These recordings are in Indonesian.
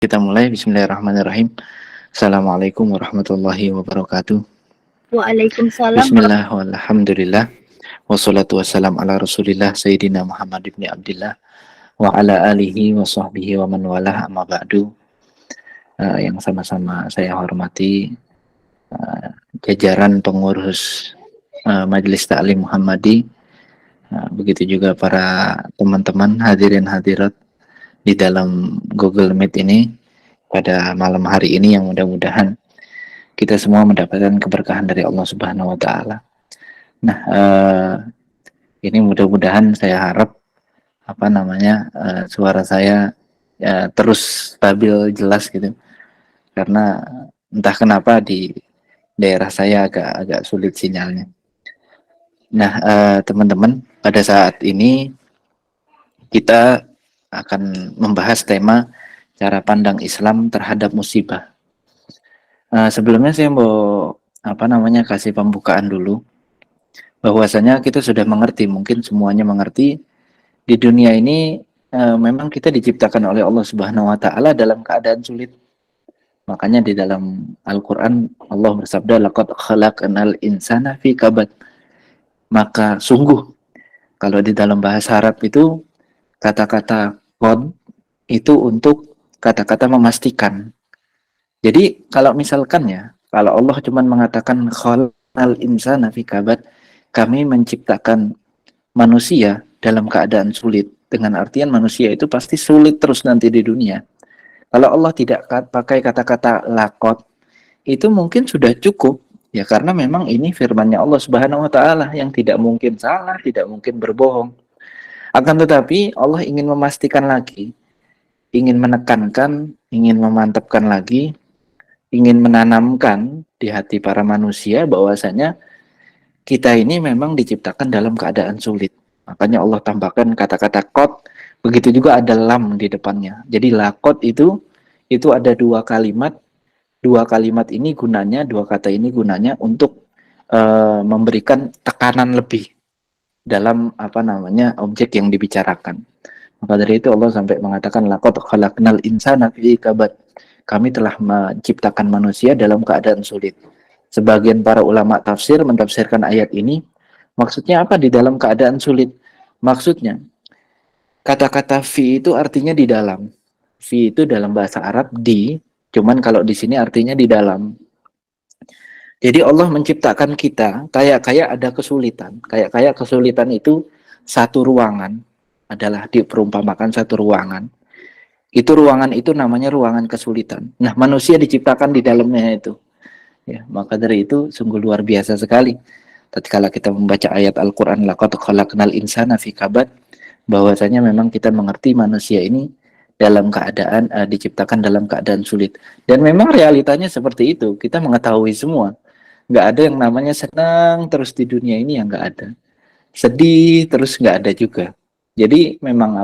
Kita mulai. Bismillahirrahmanirrahim. Assalamualaikum warahmatullahi wabarakatuh. Waalaikumsalam. Bismillah walhamdulillah. Wassalatu wassalam ala rasulillah Sayyidina Muhammad ibn Abdillah wa ala alihi wa sahbihi wa man walah, amma ba'du. Yang sama-sama saya hormati jajaran pengurus Majelis Ta'lim Muhammadi, begitu juga para teman-teman hadirin hadirat di dalam Google Meet ini pada malam hari ini, yang mudah-mudahan kita semua mendapatkan keberkahan dari Allah Subhanahu wa taala. Nah, ini mudah-mudahan saya harap suara saya terus stabil, jelas gitu. Karena entah kenapa di daerah saya agak sulit sinyalnya. Nah, teman-teman, pada saat ini kita akan membahas tema cara pandang Islam terhadap musibah. Sebelumnya saya mau kasih pembukaan dulu, bahwasanya kita sudah mengerti, mungkin semuanya mengerti, di dunia ini memang kita diciptakan oleh Allah Subhanahu wa taala dalam keadaan sulit. Makanya di dalam Al-Qur'an Allah bersabda, laqad khalaqnal insana fi kabad. Maka sungguh, kalau di dalam bahasa Arab itu kata-kata qad itu untuk kata-kata memastikan. Jadi kalau misalkan kalau Allah cuma mengatakan khalaqnal insana fi kabad, kami menciptakan manusia dalam keadaan sulit, dengan artian manusia itu pasti sulit terus nanti di dunia. Kalau Allah tidak pakai kata-kata laqad, itu mungkin sudah cukup ya, karena memang ini firman-Nya Allah Subhanahu wa taala yang tidak mungkin salah, tidak mungkin berbohong. Akan tetapi Allah ingin memastikan lagi, ingin menekankan, ingin memantapkan lagi, ingin menanamkan di hati para manusia bahwasanya kita ini memang diciptakan dalam keadaan sulit. Makanya Allah tambahkan kata-kata qad, begitu juga ada lam di depannya. Jadi laqad itu ada dua kalimat. Dua kalimat ini gunanya, dua kata ini gunanya untuk memberikan tekanan lebih dalam objek yang dibicarakan. Maka dari itu Allah sampai mengatakan laqad khalaqnal insana fi kabad. Kami telah menciptakan manusia dalam keadaan sulit. Sebagian para ulama tafsir mentafsirkan ayat ini, maksudnya apa di dalam keadaan sulit? Maksudnya kata-kata fi itu artinya di dalam. Fi itu dalam bahasa Arab di, cuman kalau di sini artinya di dalam. Jadi Allah menciptakan kita kayak ada kesulitan. Kayak kesulitan itu satu ruangan, adalah diperumpamakan satu ruangan. Itu ruangan itu namanya ruangan kesulitan. Nah, manusia diciptakan di dalamnya itu. Ya, maka dari itu sungguh luar biasa sekali tatkala kita membaca ayat Al-Qur'an laqad khalaqnal insana fi kabad, bahwasanya memang kita mengerti manusia ini dalam keadaan diciptakan dalam keadaan sulit. Dan memang realitanya seperti itu. Kita mengetahui semua. Nggak ada yang namanya senang terus di dunia ini, yang nggak ada. Sedih terus nggak ada juga. Jadi memang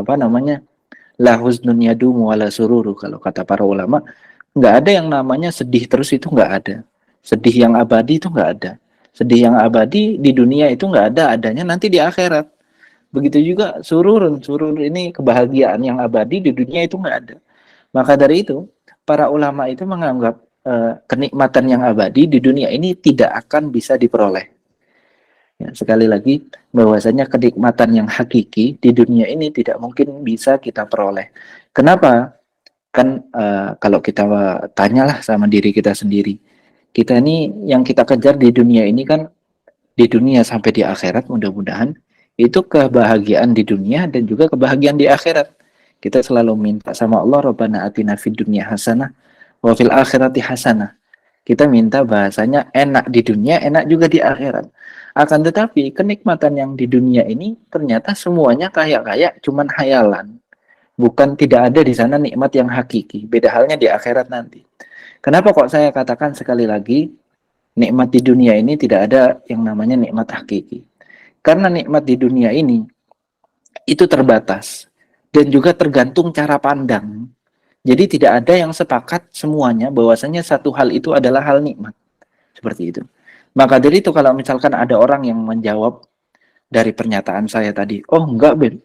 la husnun yadumu wala sururu, kalau kata para ulama. Nggak ada yang namanya sedih terus, itu nggak ada. Sedih yang abadi itu nggak ada. Sedih yang abadi di dunia itu nggak ada, adanya nanti di akhirat. Begitu juga surur ini kebahagiaan yang abadi di dunia itu nggak ada. Maka dari itu para ulama itu menganggap kenikmatan yang abadi di dunia ini tidak akan bisa diperoleh. Ya, sekali lagi bahwasanya kenikmatan yang hakiki di dunia ini tidak mungkin bisa kita peroleh. Kenapa? Kan kalau kita tanyalah sama diri kita sendiri, kita ini yang kita kejar di dunia ini kan, di dunia sampai di akhirat mudah-mudahan, itu kebahagiaan di dunia dan juga kebahagiaan di akhirat. Kita selalu minta sama Allah, Rabbana atina fid dunya hasanah wa fil akhirati hasanah. Kita minta bahasanya enak di dunia, enak juga di akhirat. Akan tetapi kenikmatan yang di dunia ini ternyata semuanya kayak cuman hayalan. Bukan, tidak ada di sana nikmat yang hakiki. Beda halnya di akhirat nanti. Kenapa kok saya katakan sekali lagi, nikmat di dunia ini tidak ada yang namanya nikmat hakiki? Karena nikmat di dunia ini itu terbatas dan juga tergantung cara pandang. Jadi tidak ada yang sepakat semuanya bahwasanya satu hal itu adalah hal nikmat. Seperti itu. Maka dari itu kalau misalkan ada orang yang menjawab dari pernyataan saya tadi? Oh enggak, Ben.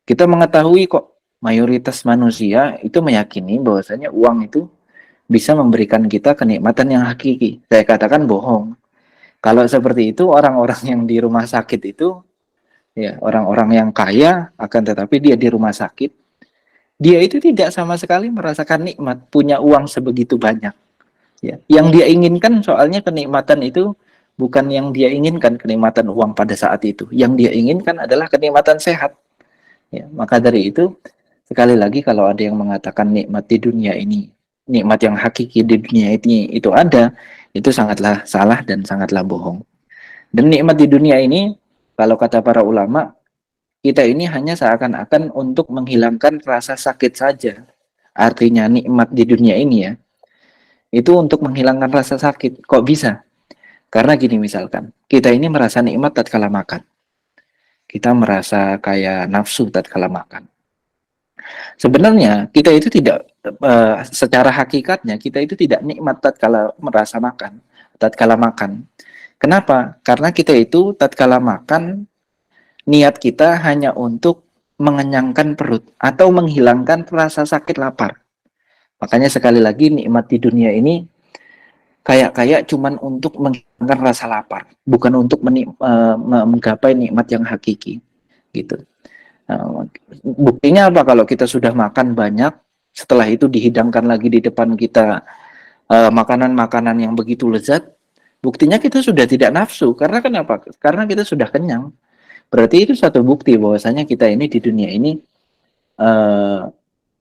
Kita mengetahui kok mayoritas manusia itu meyakini bahwasanya uang itu bisa memberikan kita kenikmatan yang hakiki. Saya katakan bohong. Kalau seperti itu, orang-orang yang di rumah sakit itu, ya orang-orang yang kaya, akan tetapi dia di rumah sakit, dia itu tidak sama sekali merasakan nikmat punya uang sebegitu banyak. Ya, yang dia inginkan soalnya kenikmatan itu bukan yang dia inginkan kenikmatan uang pada saat itu. Yang dia inginkan adalah kenikmatan sehat. Ya, maka dari itu sekali lagi kalau ada yang mengatakan nikmat di dunia ini, nikmat yang hakiki di dunia ini itu ada, itu sangatlah salah dan sangatlah bohong. Dan nikmat di dunia ini, kalau kata para ulama, kita ini hanya seakan-akan untuk menghilangkan rasa sakit saja. Artinya nikmat di dunia ini ya, itu untuk menghilangkan rasa sakit. Kok bisa? Karena gini misalkan, kita ini merasa nikmat tatkala makan. Kita merasa kayak nafsu tatkala makan. Sebenarnya kita itu tidak secara hakikatnya kita itu tidak nikmat tatkala merasa makan, tatkala makan. Kenapa? Karena kita itu tatkala makan niat kita hanya untuk mengenyangkan perut atau menghilangkan rasa sakit lapar. Makanya sekali lagi nikmat di dunia ini kayak cuman untuk menghilangkan rasa lapar, bukan untuk menggapai nikmat yang hakiki, gitu. Buktinya apa kalau kita sudah makan banyak, setelah itu dihidangkan lagi di depan kita makanan-makanan yang begitu lezat, buktinya kita sudah tidak nafsu. Karena kenapa? Karena kita sudah kenyang. Berarti itu satu bukti bahwasanya kita ini di dunia ini eh,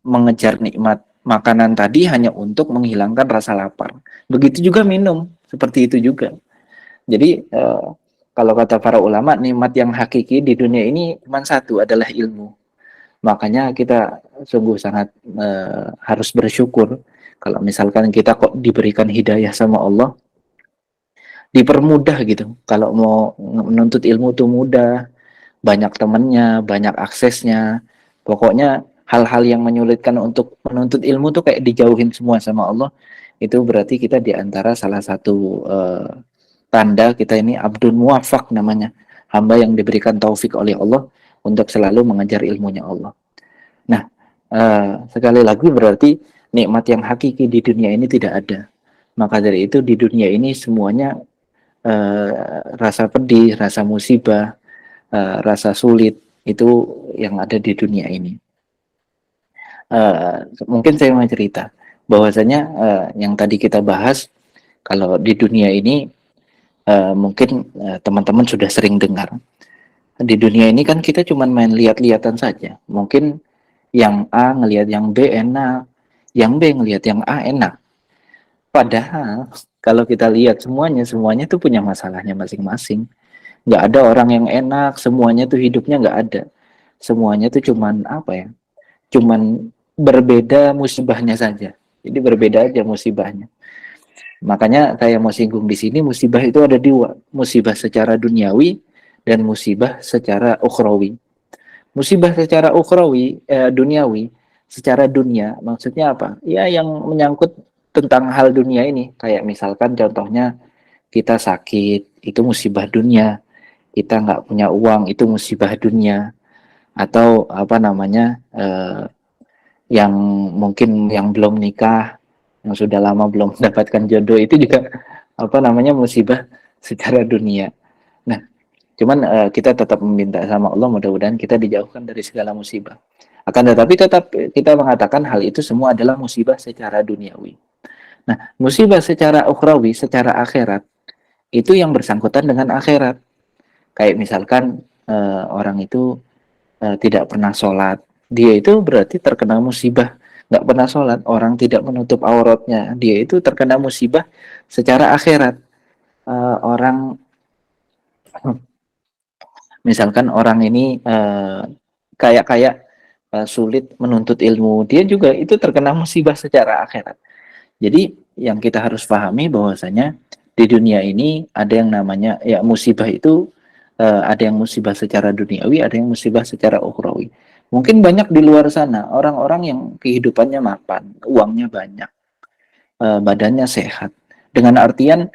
mengejar nikmat makanan tadi hanya untuk menghilangkan rasa lapar. Begitu juga minum, seperti itu juga. Jadi kalau kata para ulama, nikmat yang hakiki di dunia ini cuma satu, adalah ilmu. Makanya kita sungguh sangat harus bersyukur kalau misalkan kita kok diberikan hidayah sama Allah, dipermudah gitu. Kalau mau menuntut ilmu itu mudah, banyak temennya, banyak aksesnya. Pokoknya hal-hal yang menyulitkan untuk menuntut ilmu tuh kayak dijauhin semua sama Allah. Itu berarti kita di antara salah satu tanda kita ini abdun muwafaq namanya. Hamba yang diberikan taufik oleh Allah untuk selalu mengejar ilmunya Allah. Nah, sekali lagi berarti nikmat yang hakiki di dunia ini tidak ada. Maka dari itu di dunia ini semuanya rasa pedih, rasa musibah, rasa sulit itu yang ada di dunia ini. Mungkin saya mau cerita bahwasanya yang tadi kita bahas kalau di dunia ini mungkin teman-teman sudah sering dengar. Di dunia ini kan kita cuma main lihat-lihatan saja. Mungkin yang A ngelihat yang B enak, yang B ngelihat yang A enak. Padahal kalau kita lihat semuanya tuh punya masalahnya masing-masing. Nggak ada orang yang enak, semuanya tuh hidupnya nggak ada. Semuanya tuh cuman apa ya? Cuman berbeda musibahnya saja. Jadi berbeda aja musibahnya. Makanya saya mau singgung di sini, musibah itu ada dua, musibah secara duniawi dan musibah secara ukhrawi. Musibah secara ukhrawi, duniawi, secara dunia, maksudnya apa? Ya yang menyangkut tentang hal dunia ini, kayak misalkan contohnya kita sakit, itu musibah dunia. Kita nggak punya uang, itu musibah dunia. Atau apa namanya, yang mungkin yang belum nikah, yang sudah lama belum mendapatkan jodoh, itu juga apa namanya musibah secara dunia. Nah, cuman kita tetap meminta sama Allah mudah-mudahan kita dijauhkan dari segala musibah. Akan tetapi tetap kita mengatakan hal itu semua adalah musibah secara duniawi. Nah, musibah secara ukhrawi, secara akhirat, itu yang bersangkutan dengan akhirat. Kayak misalkan orang itu tidak pernah sholat, dia itu berarti terkena musibah. Nggak pernah sholat, orang tidak menutup auratnya, dia itu terkena musibah secara akhirat. Orang misalkan orang ini kayak sulit menuntut ilmu, dia juga itu terkena musibah secara akhirat. Jadi yang kita harus pahami bahwasanya di dunia ini ada yang namanya ya musibah itu ada yang musibah secara duniawi, ada yang musibah secara ukhrawi. Mungkin banyak di luar sana orang-orang yang kehidupannya mapan, uangnya banyak, badannya sehat. Dengan artian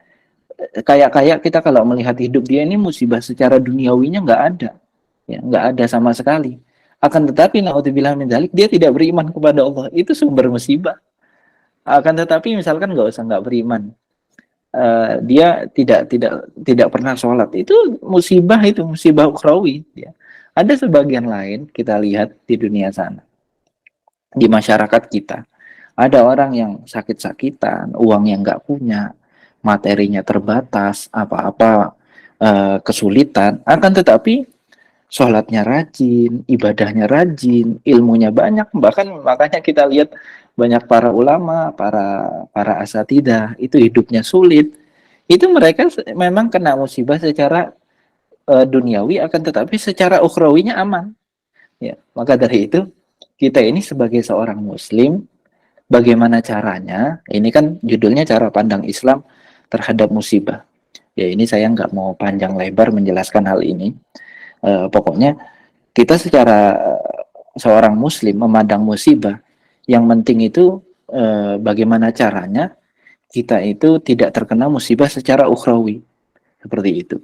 kayak kita kalau melihat hidup dia ini musibah secara duniawinya nggak ada, ya nggak ada sama sekali. Akan tetapi naudzubillah min dzalik, dia tidak beriman kepada Allah, itu sumber musibah. Akan tetapi misalkan nggak beriman, dia tidak pernah sholat, itu musibah ukhrawi, ya. Ada sebagian lain kita lihat di dunia sana, di masyarakat kita, ada orang yang sakit-sakitan, uang yang nggak punya, materinya terbatas, apa-apa kesulitan, akan tetapi sholatnya rajin, ibadahnya rajin, ilmunya banyak. Bahkan makanya kita lihat banyak para ulama, para asatidah itu hidupnya sulit. Itu mereka memang kena musibah secara duniawi, akan tetapi secara ukhrawinya aman. Ya, maka dari itu kita ini sebagai seorang muslim, bagaimana caranya? Ini kan judulnya cara pandang Islam terhadap musibah. Ya, ini saya nggak mau panjang lebar menjelaskan hal ini. Pokoknya kita secara seorang muslim memandang musibah, yang penting itu bagaimana caranya kita itu tidak terkena musibah secara ukhrawi, seperti itu.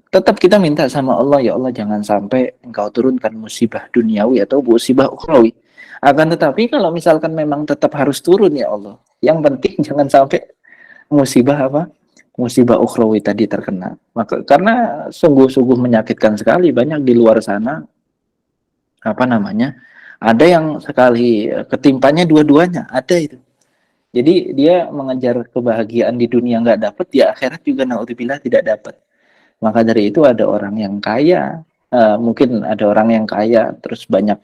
Tetap kita minta sama Allah, ya Allah jangan sampai engkau turunkan musibah duniawi atau musibah ukhrawi. Akan tetapi kalau misalkan memang tetap harus turun, ya Allah, yang penting jangan sampai musibah apa, musibah ukhrawi tadi terkena. Maka karena sungguh-sungguh menyakitkan sekali, banyak di luar sana apa namanya, ada yang sekali ketimpanya dua-duanya, ada itu. Jadi dia mengejar kebahagiaan di dunia nggak dapat, di akhirat juga naudzubillah tidak dapat. Maka dari itu ada orang yang kaya, mungkin ada orang yang kaya terus banyak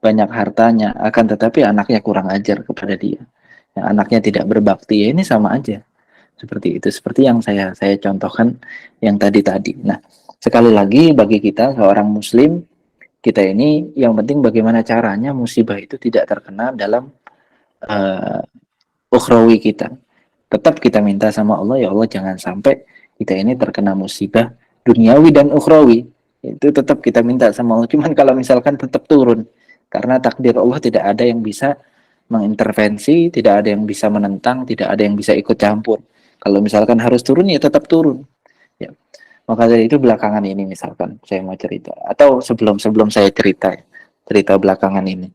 banyak hartanya, akan tetapi anaknya kurang ajar kepada dia, ya, anaknya tidak berbakti, ya ini sama aja. Seperti itu, seperti yang saya contohkan yang tadi. Nah, sekali lagi bagi kita seorang muslim, kita ini yang penting bagaimana caranya musibah itu tidak terkena dalam uh, ukhrawi kita. Tetap kita minta sama Allah, ya Allah jangan sampai kita ini terkena musibah duniawi dan ukhrawi. Itu tetap kita minta sama Allah. Cuman kalau misalkan tetap turun, karena takdir Allah tidak ada yang bisa mengintervensi, tidak ada yang bisa menentang, tidak ada yang bisa ikut campur. Kalau misalkan harus turun, ya tetap turun. Ya. Maka dari itu belakangan ini misalkan saya mau cerita, atau sebelum saya cerita belakangan ini,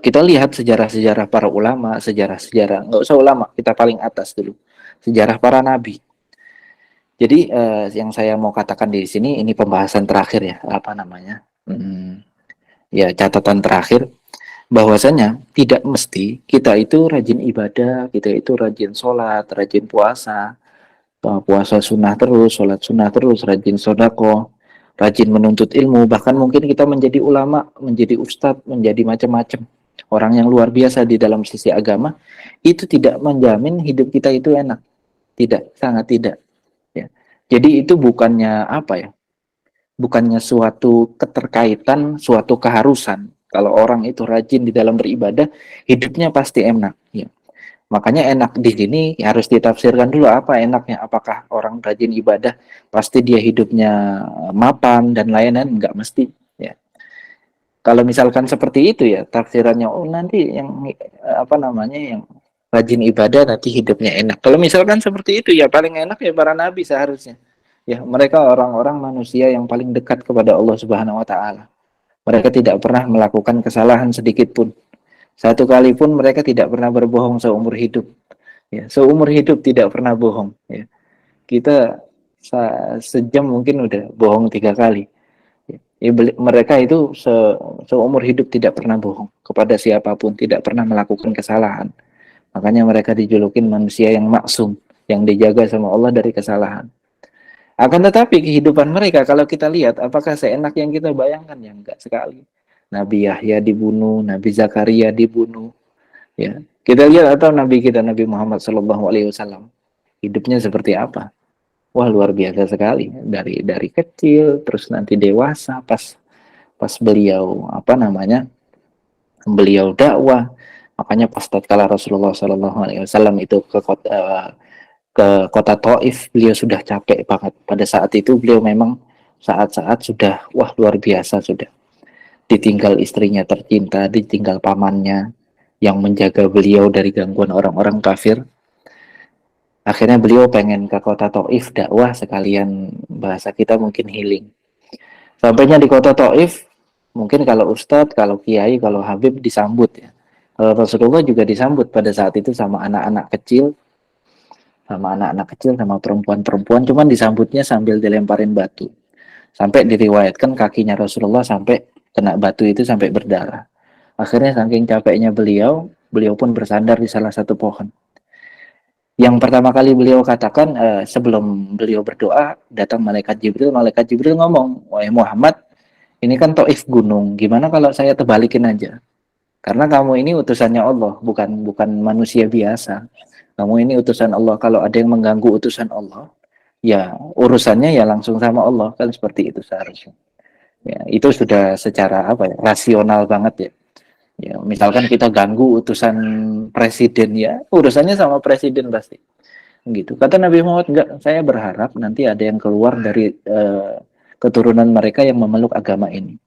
kita lihat sejarah-sejarah para ulama, sejarah-sejarah nggak usah ulama, kita paling atas dulu, sejarah para nabi. Jadi yang saya mau katakan di sini, ini pembahasan terakhir ya, apa namanya, ya catatan terakhir, bahwasanya tidak mesti kita itu rajin ibadah, kita itu rajin sholat, rajin puasa, puasa sunnah terus, sholat sunnah terus, rajin sodako, rajin menuntut ilmu, bahkan mungkin kita menjadi ulama, menjadi ustadz, menjadi macam-macam orang yang luar biasa di dalam sisi agama, itu tidak menjamin hidup kita itu enak, tidak, sangat tidak, ya. Jadi itu bukannya apa ya, bukannya suatu keterkaitan, suatu keharusan. Kalau orang itu rajin di dalam beribadah, hidupnya pasti enak, ya. Makanya enak di sini harus ditafsirkan dulu apa enaknya. Apakah orang rajin ibadah pasti dia hidupnya mapan dan lain-lain? Enggak mesti. Ya. Kalau misalkan seperti itu ya tafsirannya, oh nanti yang apa namanya, yang rajin ibadah nanti hidupnya enak. Kalau misalkan seperti itu ya paling enak ya para nabi seharusnya. Ya mereka orang-orang manusia yang paling dekat kepada Allah Subhanahu Wa Taala. Mereka tidak pernah melakukan kesalahan sedikit pun. Satu kali pun mereka tidak pernah berbohong seumur hidup. Ya, seumur hidup tidak pernah bohong. Ya. Kita sejam mungkin udah bohong 3 kali. Ya, mereka itu seumur hidup tidak pernah bohong kepada siapapun, tidak pernah melakukan kesalahan. Makanya mereka dijulukin manusia yang maksum, yang dijaga sama Allah dari kesalahan. Akan tetapi kehidupan mereka kalau kita lihat, apakah seenak yang kita bayangkan? Ya enggak sekali. Nabi Yahya dibunuh, Nabi Zakaria dibunuh, ya. Kita lihat atau Nabi kita Nabi Muhammad SAW hidupnya seperti apa? Wah luar biasa sekali, dari kecil terus nanti dewasa, pas pas beliau apa namanya, beliau dakwah, makanya pas tatkala Rasulullah SAW itu ke kota Taif, beliau sudah capek banget. Pada saat itu beliau memang saat-saat sudah wah luar biasa, sudah ditinggal istrinya tercinta, ditinggal pamannya yang menjaga beliau dari gangguan orang-orang kafir. Akhirnya beliau pengen ke kota Taif dakwah sekalian, bahasa kita mungkin healing. Sampainya di kota Taif, mungkin kalau Ustadz, kalau Kiai, kalau Habib disambut ya. Kalau Rasulullah juga disambut pada saat itu sama anak-anak kecil, sama perempuan-perempuan, cuman disambutnya sambil dilemparin batu. Sampai diriwayatkan kakinya Rasulullah sampai kena batu itu sampai berdarah. Akhirnya saking capeknya beliau pun bersandar di salah satu pohon. Yang pertama kali beliau katakan, sebelum beliau berdoa, datang malaikat Jibril ngomong, wahai Muhammad, ini kan Taif gunung, gimana kalau saya terbalikin aja? Karena kamu ini utusannya Allah, bukan bukan manusia biasa. Kamu ini utusan Allah, kalau ada yang mengganggu utusan Allah, ya urusannya ya langsung sama Allah, kan seperti itu seharusnya. Ya, itu sudah secara apa ya, rasional banget ya. Ya, misalkan kita ganggu utusan presiden, ya urusannya sama presiden pasti. Gitu. Kata Nabi Muhammad, enggak, saya berharap nanti ada yang keluar dari keturunan mereka yang memeluk agama ini.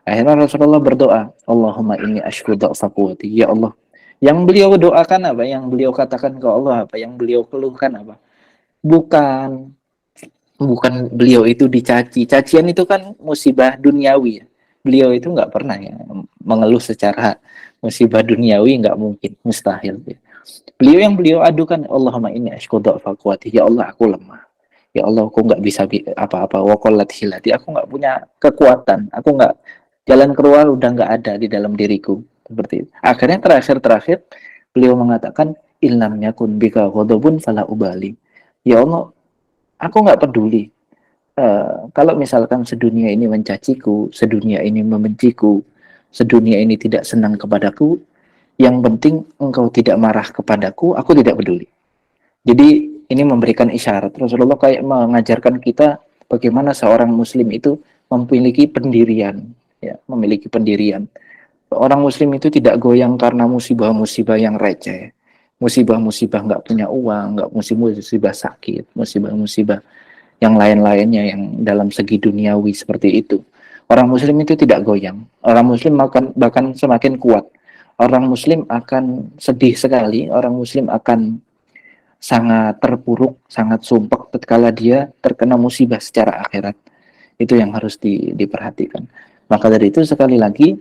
Akhirnya Rasulullah berdoa, Allahumma inni asyku dha'fa quwwati. Ya Allah, yang beliau doakan apa? Yang beliau katakan ke Allah apa? Yang beliau keluhkan apa? Bukan bukan beliau itu dicaci. Cacian itu kan musibah duniawi ya. Beliau itu nggak pernah ya mengeluh secara musibah duniawi, nggak mungkin, mustahil ya. Beliau adukan, Allahumma inni asyku dha'fa quwwati. Ya Allah, aku lemah. Ya Allah, aku nggak bisa apa-apa. Wa qallat hilati. Aku nggak punya kekuatan. Aku nggak, jalan keluar udah nggak ada di dalam diriku. Seperti itu. Akhirnya terakhir beliau mengatakan, illam yakun bika ghadabun fala ubali. Ya Allah, aku nggak peduli. Kalau misalkan sedunia ini mencaciku, sedunia ini membenciku, sedunia ini tidak senang kepadaku, yang penting engkau tidak marah kepadaku, aku tidak peduli. Jadi ini memberikan isyarat. Rasulullah kayak mengajarkan kita bagaimana seorang muslim itu memiliki pendirian, ya, memiliki pendirian. Orang muslim itu tidak goyang karena musibah-musibah yang receh, musibah-musibah nggak punya uang, nggak musibah-musibah sakit, musibah-musibah yang lain-lainnya yang dalam segi duniawi seperti itu. Orang muslim itu tidak goyang. Orang muslim bahkan semakin kuat. Orang muslim akan sedih sekali, orang muslim akan sangat terpuruk, sangat sumpek tatkala dia terkena musibah secara akhirat. Itu yang harus diperhatikan. Maka dari itu sekali lagi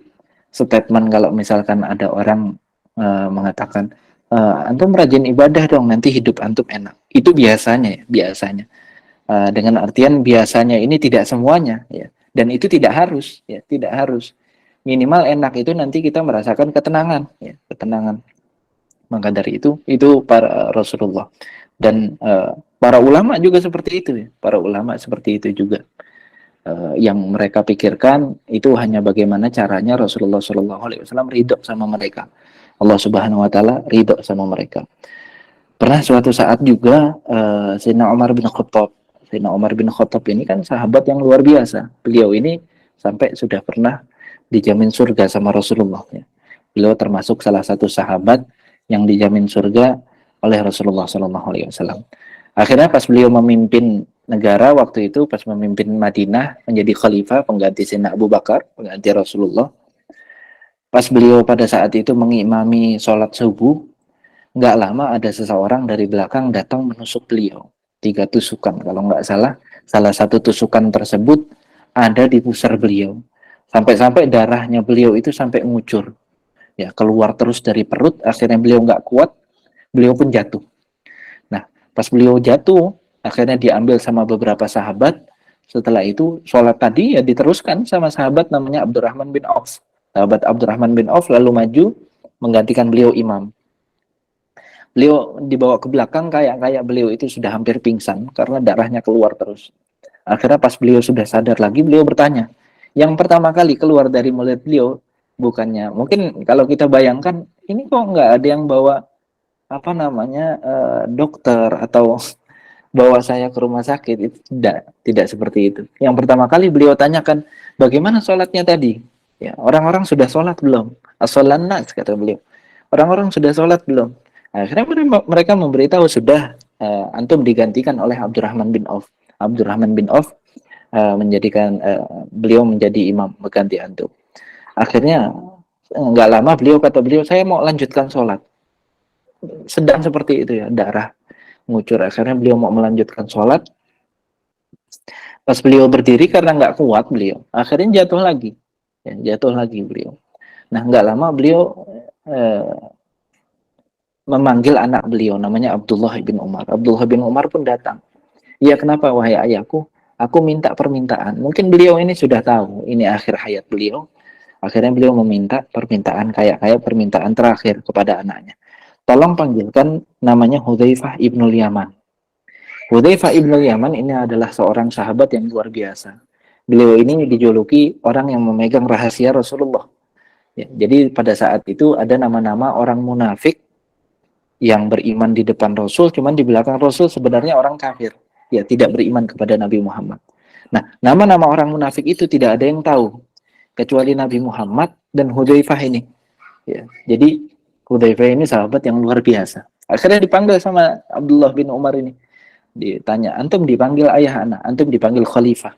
statement kalau misalkan ada orang mengatakan, antum rajin ibadah dong, nanti hidup antum enak. Itu biasanya ya, biasanya. Dengan artian biasanya ini tidak semuanya ya. Dan itu tidak harus ya, tidak harus. Minimal enak itu nanti kita merasakan ketenangan ya, ketenangan. Maka dari itu para Rasulullah dan para ulama juga seperti itu ya. Para ulama seperti itu juga. Yang mereka pikirkan itu hanya bagaimana caranya Rasulullah Shallallahu Alaihi Wasallam ridho sama mereka. Allah Subhanahu Wa Taala ridho sama mereka. Pernah suatu saat juga Sayyidina Umar bin Khattab ini kan sahabat yang luar biasa. Beliau ini sampai sudah pernah dijamin surga sama Rasulullah ya. Beliau termasuk salah satu sahabat yang dijamin surga oleh Rasulullah Shallallahu Alaihi Wasallam. Akhirnya pas beliau memimpin negara waktu itu, pas memimpin Madinah menjadi khalifah pengganti Sayyidina Abu Bakar, pengganti Rasulullah. Pas beliau pada saat itu mengimami sholat subuh, nggak lama ada seseorang dari belakang datang menusuk beliau. 3 tusukan, kalau nggak salah, salah satu tusukan tersebut ada di pusar beliau. Sampai-sampai darahnya beliau itu sampai ngucur. Ya, keluar terus dari perut, akhirnya beliau nggak kuat, beliau pun jatuh. Nah, pas beliau jatuh, akhirnya diambil sama beberapa sahabat. Setelah itu, sholat tadi ya diteruskan sama sahabat namanya Abdurrahman bin Auf. Sahabat Abdurrahman bin Auf lalu maju menggantikan beliau imam. Beliau dibawa ke belakang kayak beliau itu sudah hampir pingsan karena darahnya keluar terus. Akhirnya pas beliau sudah sadar lagi, beliau bertanya. Yang pertama kali keluar dari mulut beliau, bukannya, mungkin kalau kita bayangkan, ini kok nggak ada yang bawa apa namanya dokter atau bawa saya ke rumah sakit, itu tidak seperti itu. Yang pertama kali beliau tanyakan, bagaimana sholatnya tadi? Ya, orang-orang sudah sholat belum? As-sholan nas, kata beliau. Orang-orang sudah sholat belum? Akhirnya mereka memberitahu sudah, antum digantikan oleh Abdurrahman bin Auf. Abdurrahman bin Auf menjadikan beliau menjadi imam mengganti antum. Akhirnya nggak lama kata beliau, saya mau lanjutkan sholat. Sedang seperti itu ya, darah ngucur. Akhirnya beliau mau melanjutkan sholat. Pas beliau berdiri karena nggak kuat beliau, akhirnya jatuh lagi. Ya, jatuh lagi beliau. Nah, nggak lama beliau eh, memanggil anak beliau, namanya Abdullah bin Umar. Abdullah bin Umar pun datang. Ya, kenapa wahai ayahku? Aku minta permintaan. Mungkin beliau ini sudah tahu, ini akhir hayat beliau. Akhirnya beliau meminta permintaan kayak permintaan terakhir kepada anaknya. Tolong panggilkan namanya Hudzaifah ibnul Yaman. Hudzaifah ibnul Yaman ini adalah seorang sahabat yang luar biasa. Beliau ini dijuluki orang yang memegang rahasia Rasulullah. Ya, jadi pada saat itu ada nama-nama orang munafik yang beriman di depan Rasul, cuman di belakang Rasul sebenarnya orang kafir. Ya, tidak beriman kepada Nabi Muhammad. Nah, nama-nama orang munafik itu tidak ada yang tahu kecuali Nabi Muhammad dan Hudzaifah ini. Ya, jadi Hudzaifah ini sahabat yang luar biasa. Akhirnya dipanggil sama Abdullah bin Umar ini. Ditanya, antum dipanggil ayah anak, antum dipanggil khalifah.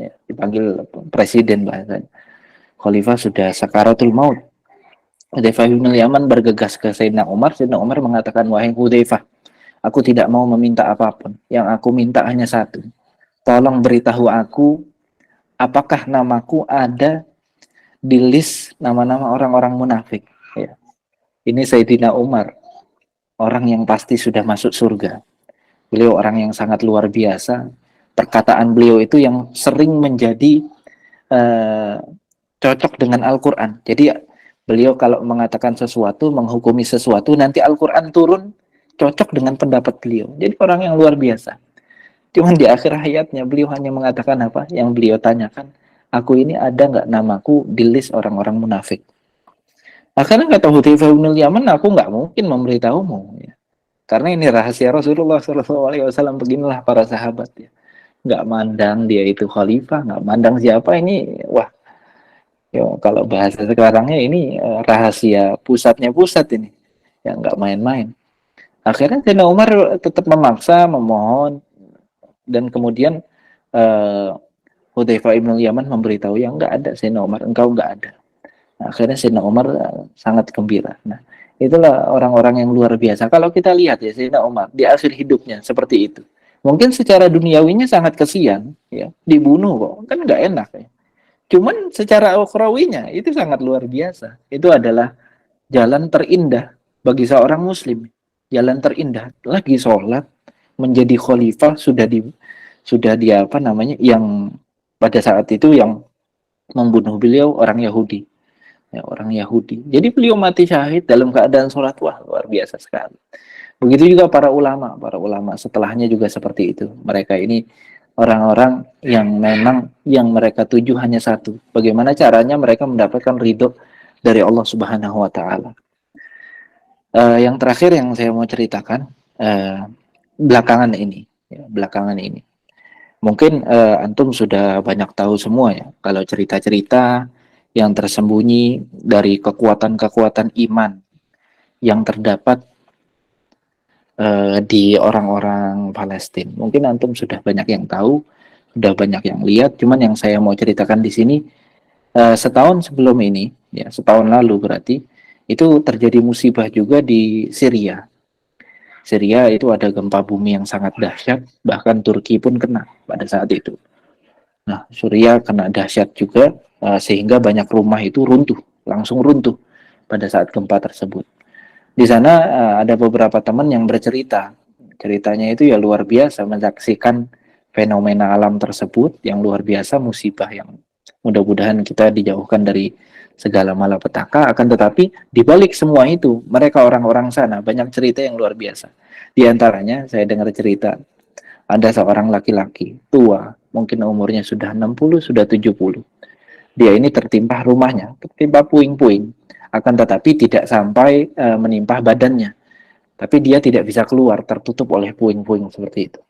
Ya, dipanggil presiden bahasanya. Khalifah sudah sakaratul maut. Hudzaifah bin Yaman bergegas ke Sayyidina Umar. Sayyidina Umar mengatakan, wahai Hudzaifah, aku tidak mau meminta apapun. Yang aku minta hanya satu. Tolong beritahu aku, apakah namaku ada di list nama-nama orang-orang munafik. Ya. Ini Sayyidina Umar, orang yang pasti sudah masuk surga. Beliau orang yang sangat luar biasa. Perkataan beliau itu yang sering menjadi uh, cocok dengan Al-Quran. Jadi beliau kalau mengatakan sesuatu, menghukumi sesuatu, nanti Al-Quran turun cocok dengan pendapat beliau. Jadi orang yang luar biasa. Cuman di akhir hayatnya beliau hanya mengatakan apa? Yang beliau tanyakan, aku ini ada nggak namaku di list orang-orang munafik? Akhirnya kata Hudzaifah bin Yaman, aku nggak mungkin memberitahumu. Ya. Karena ini rahasia Rasulullah SAW. Beginilah para sahabat ya. Nggak mandang dia itu khalifah, nggak mandang siapa ini. Wah, ya, kalau bahasa sekarangnya ini rahasia pusatnya pusat ini. Ya nggak main-main. Akhirnya Sayyidina Umar tetap memaksa, memohon, dan kemudian Hudzaifah bin Yaman memberitahu yang nggak ada Sayyidina Umar, engkau nggak ada. Nah, akhirnya Sayyidina Umar sangat gembira. Nah, itulah orang-orang yang luar biasa. Kalau kita lihat ya Sayyidina Umar di akhir hidupnya seperti itu. Mungkin secara duniawinya sangat kesian, ya, dibunuh kok, kan nggak enak ya. Cuman secara ukhrawinya itu sangat luar biasa. Itu adalah jalan terindah bagi seorang muslim. Jalan terindah lagi sholat, menjadi khalifah sudah di apa namanya yang pada saat itu yang membunuh beliau orang Yahudi. Ya, orang Yahudi. Jadi beliau mati syahid dalam keadaan sholat. Wah, luar biasa sekali. Begitu juga para ulama setelahnya juga seperti itu. Mereka ini orang-orang yang memang yang mereka tuju hanya satu. Bagaimana caranya mereka mendapatkan ridho dari Allah Subhanahu wa taala. Yang terakhir yang saya mau ceritakan belakangan ini, ya, belakangan ini. Mungkin antum sudah banyak tahu semua ya kalau cerita-cerita yang tersembunyi dari kekuatan-kekuatan iman yang terdapat di orang-orang Palestina. Mungkin antum sudah banyak yang tahu, sudah banyak yang lihat. Cuman yang saya mau ceritakan di sini setahun sebelum ini, ya setahun lalu berarti itu terjadi musibah juga di Syria. Syria itu ada gempa bumi yang sangat dahsyat, bahkan Turki pun kena pada saat itu. Nah, Syria kena dahsyat juga sehingga banyak rumah itu runtuh, langsung runtuh pada saat gempa tersebut. Di sana ada beberapa teman yang bercerita. Ceritanya itu ya luar biasa, menyaksikan fenomena alam tersebut yang luar biasa, musibah yang mudah-mudahan kita dijauhkan dari segala malapetaka. Akan tetapi di balik semua itu, mereka orang-orang sana banyak cerita yang luar biasa. Di antaranya saya dengar cerita ada seorang laki-laki tua, mungkin umurnya sudah 60, sudah 70. Dia ini tertimpa rumahnya, tertimpa puing-puing. Akan tetapi tidak sampai menimpa badannya. Tapi dia tidak bisa keluar, tertutup oleh puing-puing seperti itu.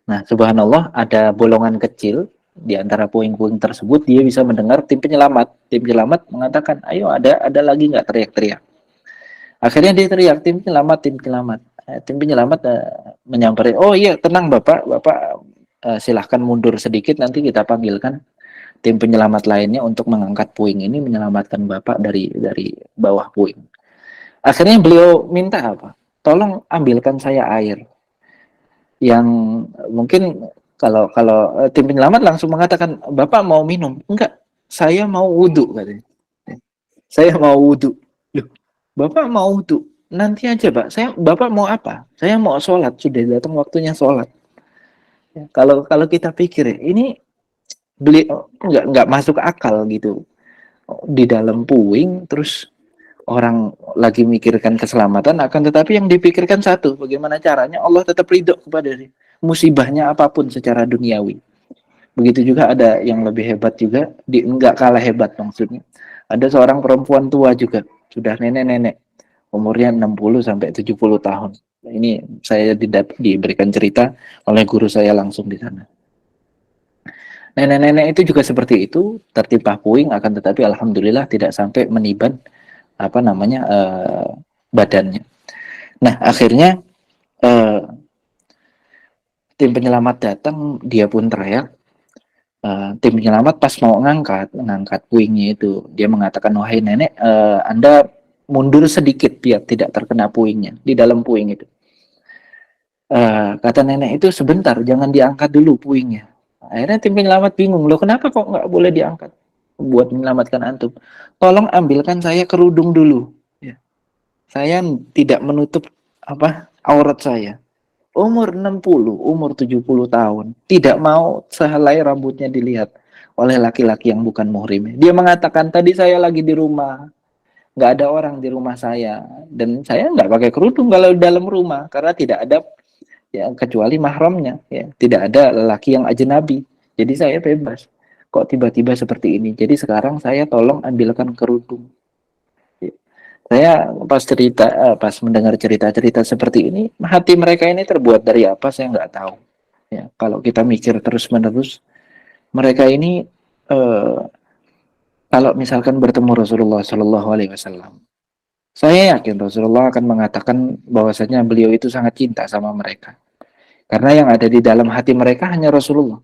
Nah, subhanallah ada bolongan kecil di antara puing-puing tersebut, dia bisa mendengar tim penyelamat. Tim penyelamat mengatakan, ayo ada lagi nggak teriak-teriak. Akhirnya dia teriak, tim penyelamat, tim penyelamat. Tim penyelamat menyampaikan, oh iya tenang Bapak silahkan mundur sedikit, nanti kita panggilkan tim penyelamat lainnya untuk mengangkat puing ini, menyelamatkan Bapak dari bawah puing. Akhirnya beliau minta apa? tolong ambilkan saya air. Yang mungkin kalau kalau tim penyelamat langsung mengatakan, Bapak mau minum? Enggak, saya mau wudhu katanya. Saya mau wudhu. Loh, Bapak mau wudhu? Nanti aja Pak. Bapak mau apa? Saya mau sholat. Sudah datang waktunya sholat. Ya, kalau kalau kita pikir ini beli nggak masuk akal gitu. Di dalam puing terus orang lagi mikirkan keselamatan, akan tetapi yang dipikirkan satu, bagaimana caranya Allah tetap ridho kepada dia, musibahnya apapun secara duniawi. Begitu juga ada yang lebih hebat juga, enggak kalah hebat maksudnya. Ada seorang perempuan tua juga, sudah nenek-nenek, umurnya 60 sampai 70 tahun. Ini saya diberikan cerita oleh guru saya langsung di sana. Nenek-nenek itu juga seperti itu, tertimpa puing, akan tetapi alhamdulillah tidak sampai meniban apa namanya badannya. Nah akhirnya eh, tim penyelamat datang, dia pun teriak. Tim penyelamat pas mau ngangkat puingnya itu, dia mengatakan, wahai nenek, Anda mundur sedikit biar tidak terkena puingnya di dalam puing itu. Kata nenek itu, sebentar, jangan diangkat dulu puingnya. Akhirnya tim penyelamat bingung, loh kenapa kok nggak boleh diangkat buat menyelamatkan antum? Tolong ambilkan saya kerudung dulu. Ya. Saya tidak menutup apa aurat saya. Umur 60, umur 70 tahun, tidak mau sehelai rambutnya dilihat oleh laki-laki yang bukan muhrim. Dia mengatakan, tadi saya lagi di rumah, nggak ada orang di rumah saya, dan saya nggak pakai kerudung kalau di dalam rumah, karena tidak ada ya kecuali mahramnya, ya tidak ada lelaki yang ajnabi. Jadi saya bebas. Kok tiba-tiba seperti ini? Jadi sekarang saya tolong ambilkan kerudung. Saya pas mendengar cerita-cerita seperti ini, hati mereka ini terbuat dari apa saya nggak tahu. Ya, kalau kita mikir terus-menerus, mereka ini eh, kalau misalkan bertemu Rasulullah Shallallahu Alaihi Wasallam, saya yakin Rasulullah akan mengatakan bahwasanya beliau itu sangat cinta sama mereka. Karena yang ada di dalam hati mereka hanya Rasulullah.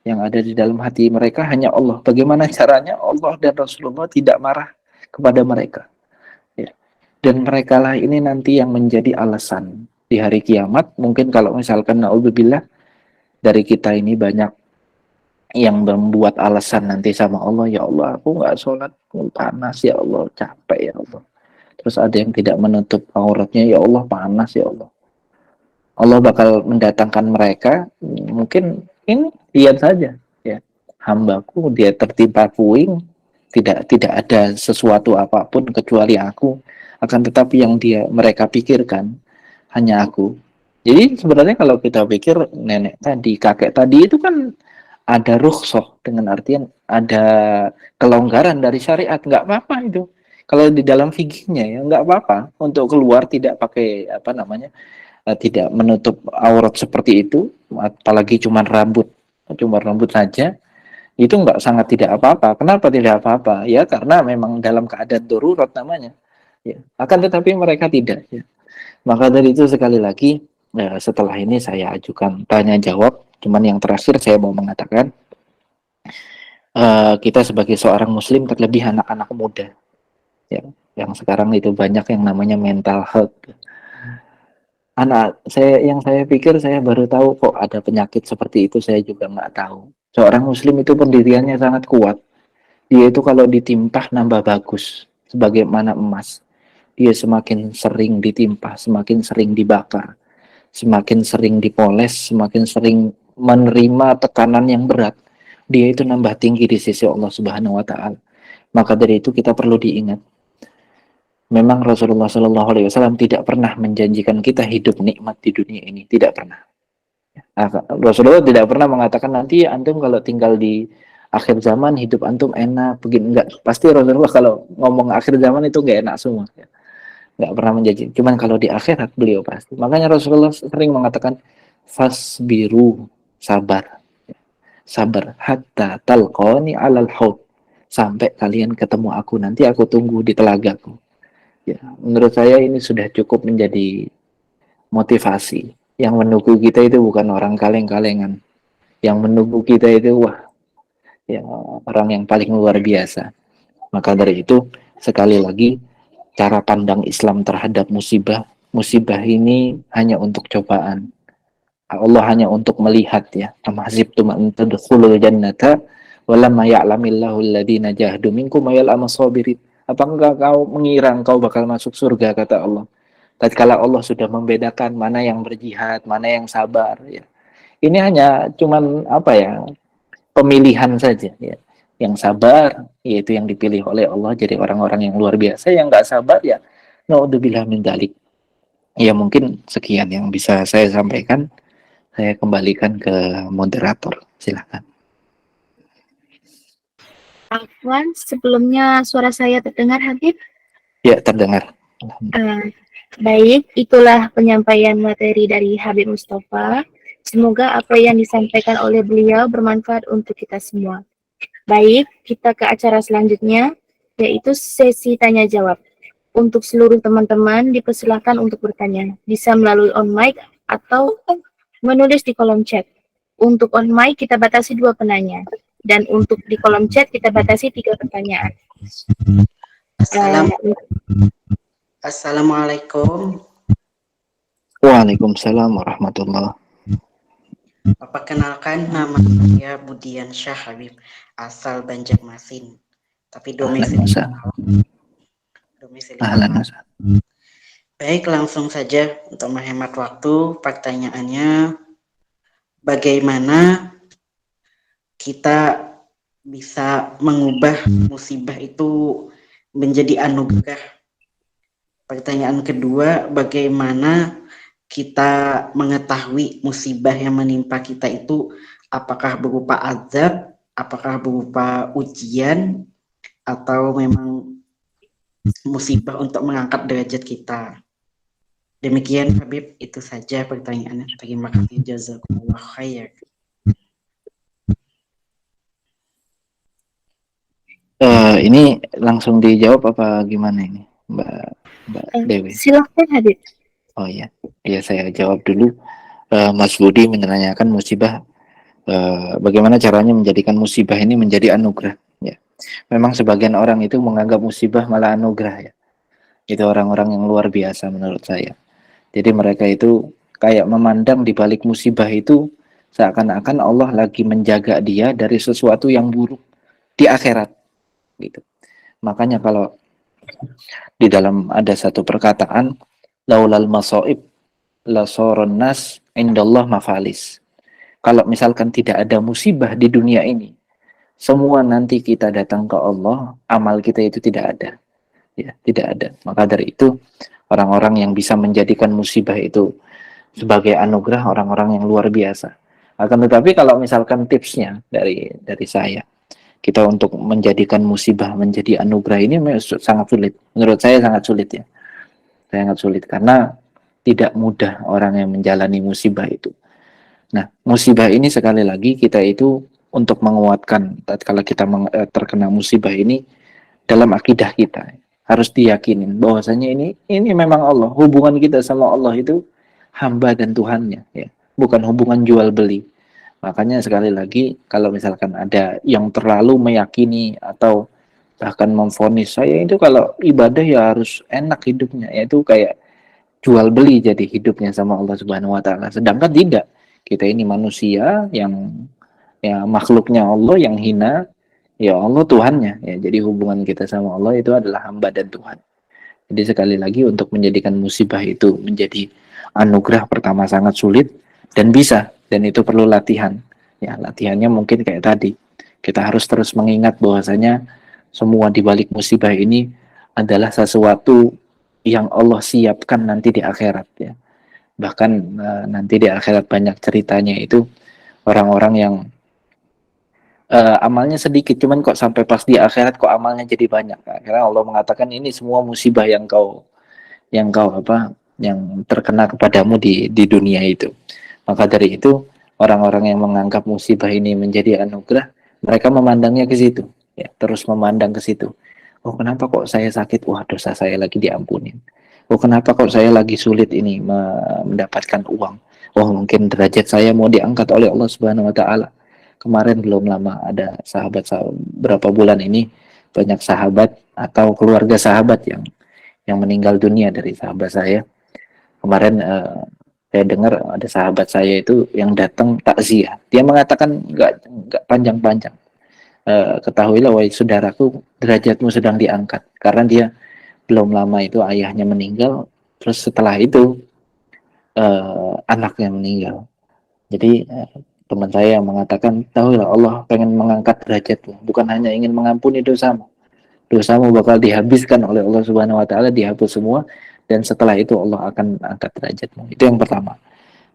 Yang ada di dalam hati mereka hanya Allah. Bagaimana caranya Allah dan Rasulullah tidak marah kepada mereka? Ya. Dan mereka lah ini nanti yang menjadi alasan di hari kiamat. Mungkin kalau misalkan naudzubillah dari kita ini banyak yang membuat alasan nanti sama Allah, ya Allah aku nggak sholat, panas ya Allah, capek ya Allah. Terus ada yang tidak menutup auratnya, ya Allah panas ya Allah. Allah bakal mendatangkan mereka, mungkin ini lihat saja ya, hambaku dia tertimpa puing, tidak ada sesuatu apapun kecuali aku, akan tetapi yang mereka pikirkan hanya aku. Jadi sebenarnya kalau kita pikir nenek tadi, kakek tadi itu kan ada rukhsah, dengan artian ada kelonggaran dari syariat, nggak apa-apa itu. Kalau di dalam fikihnya ya nggak apa-apa untuk keluar tidak pakai apa namanya, tidak menutup aurat seperti itu, apalagi cuma rambut saja, itu nggak sangat tidak apa-apa. Kenapa tidak apa-apa? Ya karena memang dalam keadaan darurat namanya. Ya. Akan tetapi mereka tidak. Ya. Maka dari itu sekali lagi, setelah ini saya ajukan tanya jawab. Cuman yang terakhir saya mau mengatakan, kita sebagai seorang Muslim, terlebih anak-anak muda, ya, yang sekarang itu banyak yang namanya mental health. Yang saya pikir saya baru tahu kok ada penyakit seperti itu, saya juga nggak tahu. Seorang Muslim itu pendiriannya sangat kuat. Dia itu kalau ditimpah nambah bagus, sebagaimana emas. Dia semakin sering ditimpa, semakin sering dibakar, semakin sering dipoles, semakin sering menerima tekanan yang berat. Dia itu nambah tinggi di sisi Allah Subhanahu wa taala. Maka dari itu kita perlu diingat, memang Rasulullah Shallallahu Alaihi Wasallam tidak pernah menjanjikan kita hidup nikmat di dunia ini, tidak pernah. Rasulullah tidak pernah mengatakan nanti antum kalau tinggal di akhir zaman hidup antum enak, begini, enggak. Pasti Rasulullah kalau ngomong akhir zaman itu enggak enak semua. Enggak pernah menjanji. Cuman kalau di akhirat beliau pasti. Makanya Rasulullah sering mengatakan fasbiru, sabar. Sabar hatta talqani alal haud. Sampai kalian ketemu aku, nanti aku tunggu di telagaku. Ya, menurut saya ini sudah cukup menjadi motivasi. Yang menunggu kita itu bukan orang kaleng-kalengan. Yang menunggu kita itu wah, ya, orang yang paling luar biasa. Maka dari itu sekali lagi cara pandang Islam terhadap musibah musibah ini hanya untuk cobaan. Allah hanya untuk melihat ya. Am hasibtum an tadkhulul jannata walamma ya'lamillahu alladhina jahadu minkum wa ya'lamu sabirin. Apa enggak kau mengira engkau bakal masuk surga, kata Allah. Tatkala Allah sudah membedakan mana yang berjihad, mana yang sabar ya. Ini hanya cuman apa ya? Pemilihan saja ya. Yang sabar yaitu yang dipilih oleh Allah jadi orang-orang yang luar biasa, yang enggak sabar ya naudzubillah min dzalik. Ya mungkin sekian yang bisa saya sampaikan. Saya kembalikan ke moderator. Silakan. Afwan, sebelumnya suara saya terdengar, Habib? Ya, terdengar. Baik, itulah penyampaian materi dari Habib Mustafa. Semoga apa yang disampaikan oleh beliau bermanfaat untuk kita semua. Baik, kita ke acara selanjutnya, yaitu sesi tanya jawab. Untuk seluruh teman-teman dipersilakan untuk bertanya, bisa melalui on mic atau menulis di kolom chat. Untuk on mic kita batasi 2 penanya, dan untuk di kolom chat kita batasi 3 pertanyaan. Assalamualaikum. Waalaikumsalam warahmatullahi. Perkenalkan, nama saya Budian Syah Habib, asal Banjarmasin, tapi domisili Baik, langsung saja untuk menghemat waktu. Pertanyaannya, bagaimana kita bisa mengubah musibah itu menjadi anugerah? Pertanyaan kedua, bagaimana kita mengetahui musibah yang menimpa kita itu apakah berupa azab, apakah berupa ujian, atau memang musibah untuk mengangkat derajat kita. Demikian Habib, itu saja pertanyaannya. Terima kasih, jazakumullah khair. Ini langsung dijawab apa gimana ini, Mbak Dewi? Silakan Habib. Oh iya, ya saya jawab dulu. Mas Budi menanyakan musibah, bagaimana caranya menjadikan musibah ini menjadi anugerah. Ya, memang sebagian orang itu menganggap musibah malah anugerah ya. Itu orang-orang yang luar biasa menurut saya. Jadi mereka itu kayak memandang di balik musibah itu seakan-akan Allah lagi menjaga dia dari sesuatu yang buruk di akhirat gitu. Makanya kalau di dalam ada satu perkataan, laulal masaib la soron nas indallah mafalis. Kalau misalkan tidak ada musibah di dunia ini, semua nanti kita datang ke Allah, amal kita itu tidak ada. Ya, tidak ada. Maka dari itu orang-orang yang bisa menjadikan musibah itu sebagai anugerah, orang-orang yang luar biasa. Akan tetapi kalau misalkan tipsnya dari saya, kita untuk menjadikan musibah menjadi anugerah ini sangat sulit. Menurut saya sangat sulit ya. Sangat sulit karena tidak mudah orang yang menjalani musibah itu. Nah, musibah ini sekali lagi kita itu untuk menguatkan tatkala kita terkena musibah ini dalam akidah kita. Harus diyakinin bahwasanya ini memang Allah. Hubungan kita sama Allah itu hamba dan Tuhannya ya. Bukan hubungan jual beli. Makanya sekali lagi kalau misalkan ada yang terlalu meyakini atau bahkan memvonis saya itu kalau ibadah ya harus enak hidupnya, yaitu kayak jual beli jadi hidupnya sama Allah Subhanahu wa taala. Sedangkan tidak. Kita ini manusia yang ya makhluknya Allah yang hina, ya Allah Tuhannya. Ya, jadi hubungan kita sama Allah itu adalah hamba dan Tuhan. Jadi sekali lagi untuk menjadikan musibah itu menjadi anugerah pertama sangat sulit dan bisa, dan itu perlu latihan. Ya, latihannya mungkin kayak tadi. Kita harus terus mengingat bahwasanya semua di balik musibah ini adalah sesuatu yang Allah siapkan nanti di akhirat ya. Bahkan nanti di akhirat banyak ceritanya itu orang-orang yang amalnya sedikit, cuman kok sampai pas di akhirat kok amalnya jadi banyak. Karena Allah mengatakan ini semua musibah yang kau yang terkena kepadamu di dunia itu. Maka dari itu orang-orang yang menganggap musibah ini menjadi anugerah, mereka memandangnya ke situ, ya, terus memandang ke situ. Oh, kenapa kok saya sakit? Wah, dosa saya lagi diampunin. Oh, kenapa kok saya lagi sulit ini mendapatkan uang? Oh, mungkin derajat saya mau diangkat oleh Allah Subhanahu wa taala. Kemarin belum lama ada sahabat berapa bulan ini banyak sahabat atau keluarga sahabat yang meninggal dunia dari sahabat saya. Kemarin saya dengar ada sahabat saya itu yang datang takziah. Dia mengatakan nggak panjang-panjang. Ketahuilah wahai saudaraku, derajatmu sedang diangkat karena dia belum lama itu ayahnya meninggal, terus setelah itu anaknya meninggal. Jadi teman saya yang mengatakan, tahuilah Allah pengen mengangkat derajatmu, bukan hanya ingin mengampuni dosamu. Dosamu bakal dihabiskan oleh Allah Subhanahu wa taala, dihapus semua, dan setelah itu Allah akan angkat derajatmu. Itu yang pertama.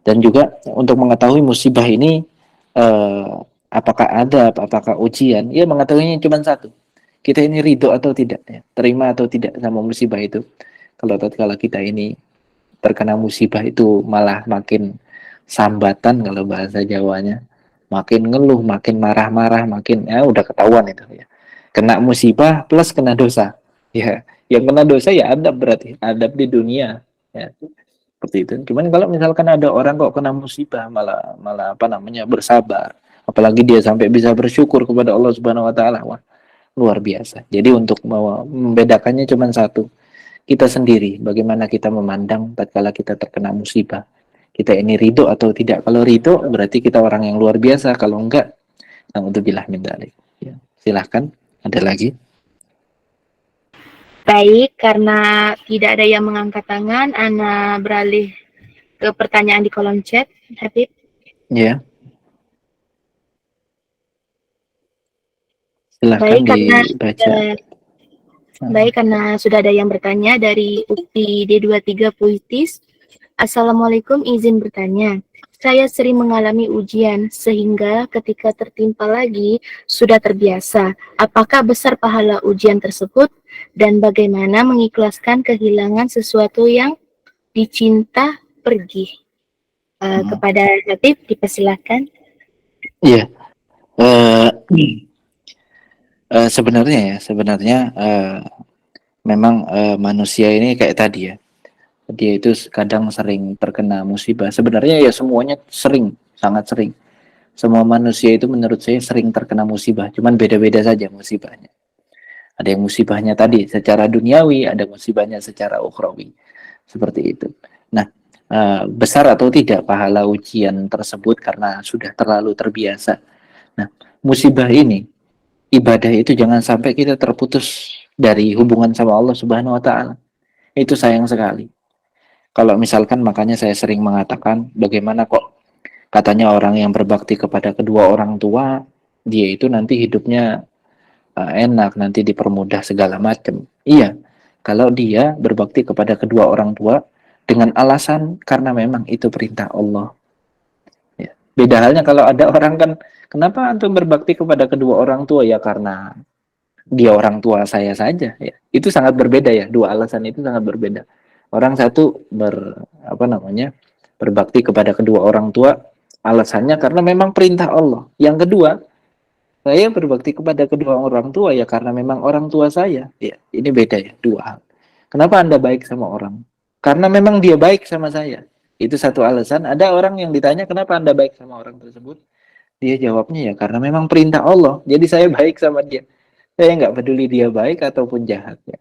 Dan juga untuk mengetahui musibah ini eh, apakah adab, apakah ujian, ya mengetahuinya cuma satu. Kita ini ridho atau tidak, ya. Terima atau tidak sama musibah itu. Kalau tatkala kita ini terkena musibah itu malah makin sambatan kalau bahasa Jawanya, makin ngeluh, makin marah-marah, makin ya udah ketahuan itu ya. Kena musibah plus kena dosa. Ya, yang kena dosa ya adab, berarti adab di dunia. Ya, seperti itu. Cuman kalau misalkan ada orang kok kena musibah malah malah apa namanya bersabar, apalagi dia sampai bisa bersyukur kepada Allah Subhanahu wa taala. Wah, luar biasa. Jadi untuk membedakannya cuma satu, kita sendiri bagaimana kita memandang tatkala kita terkena musibah. Kita ini ridho atau tidak? Kalau ridho berarti kita orang yang luar biasa, kalau enggak, naudzubillah min dzalik. Ya, silahkan, ada lagi? Baik, karena tidak ada yang mengangkat tangan, Ana beralih ke pertanyaan di kolom chat, Habib. Ya, silahkan Baik, karena dibaca. baik, karena sudah ada yang bertanya dari Ukti D23 Puitis. Assalamualaikum, izin bertanya. Saya sering mengalami ujian sehingga ketika tertimpa lagi sudah terbiasa. Apakah besar pahala ujian tersebut dan bagaimana mengikhlaskan kehilangan sesuatu yang dicinta pergi? Kepada Habib dipersilakan. Iya, sebenarnya memang manusia ini kayak tadi ya, dia itu kadang sering terkena musibah. Sebenarnya ya semuanya sering, sangat sering. Semua manusia itu menurut saya sering terkena musibah, cuman beda-beda saja musibahnya. Ada yang musibahnya tadi secara duniawi, ada musibahnya secara ukhrawi. Seperti itu. Nah, besar atau tidak pahala ujian tersebut karena sudah terlalu terbiasa. Nah, musibah ini, ibadah itu jangan sampai kita terputus dari hubungan sama Allah Subhanahu wa taala. Itu sayang sekali. Kalau misalkan, makanya saya sering mengatakan bagaimana kok katanya orang yang berbakti kepada kedua orang tua, dia itu nanti hidupnya enak, nanti dipermudah segala macam. Iya, kalau dia berbakti kepada kedua orang tua dengan alasan karena memang itu perintah Allah. Ya. Beda halnya kalau ada orang kan, kenapa antum berbakti kepada kedua orang tua? Ya karena dia orang tua saya saja. Ya. Itu sangat berbeda ya, dua alasan itu sangat berbeda. Orang satu apa namanya berbakti kepada kedua orang tua alasannya karena memang perintah Allah. Yang kedua, saya berbakti kepada kedua orang tua ya karena memang orang tua saya. Ya, ini beda ya, dua hal. Kenapa Anda baik sama orang? Karena memang dia baik sama saya. Itu satu alasan. Ada orang yang ditanya kenapa Anda baik sama orang tersebut? Dia jawabnya ya karena memang perintah Allah. Jadi saya baik sama dia. Saya nggak peduli dia baik ataupun jahat ya.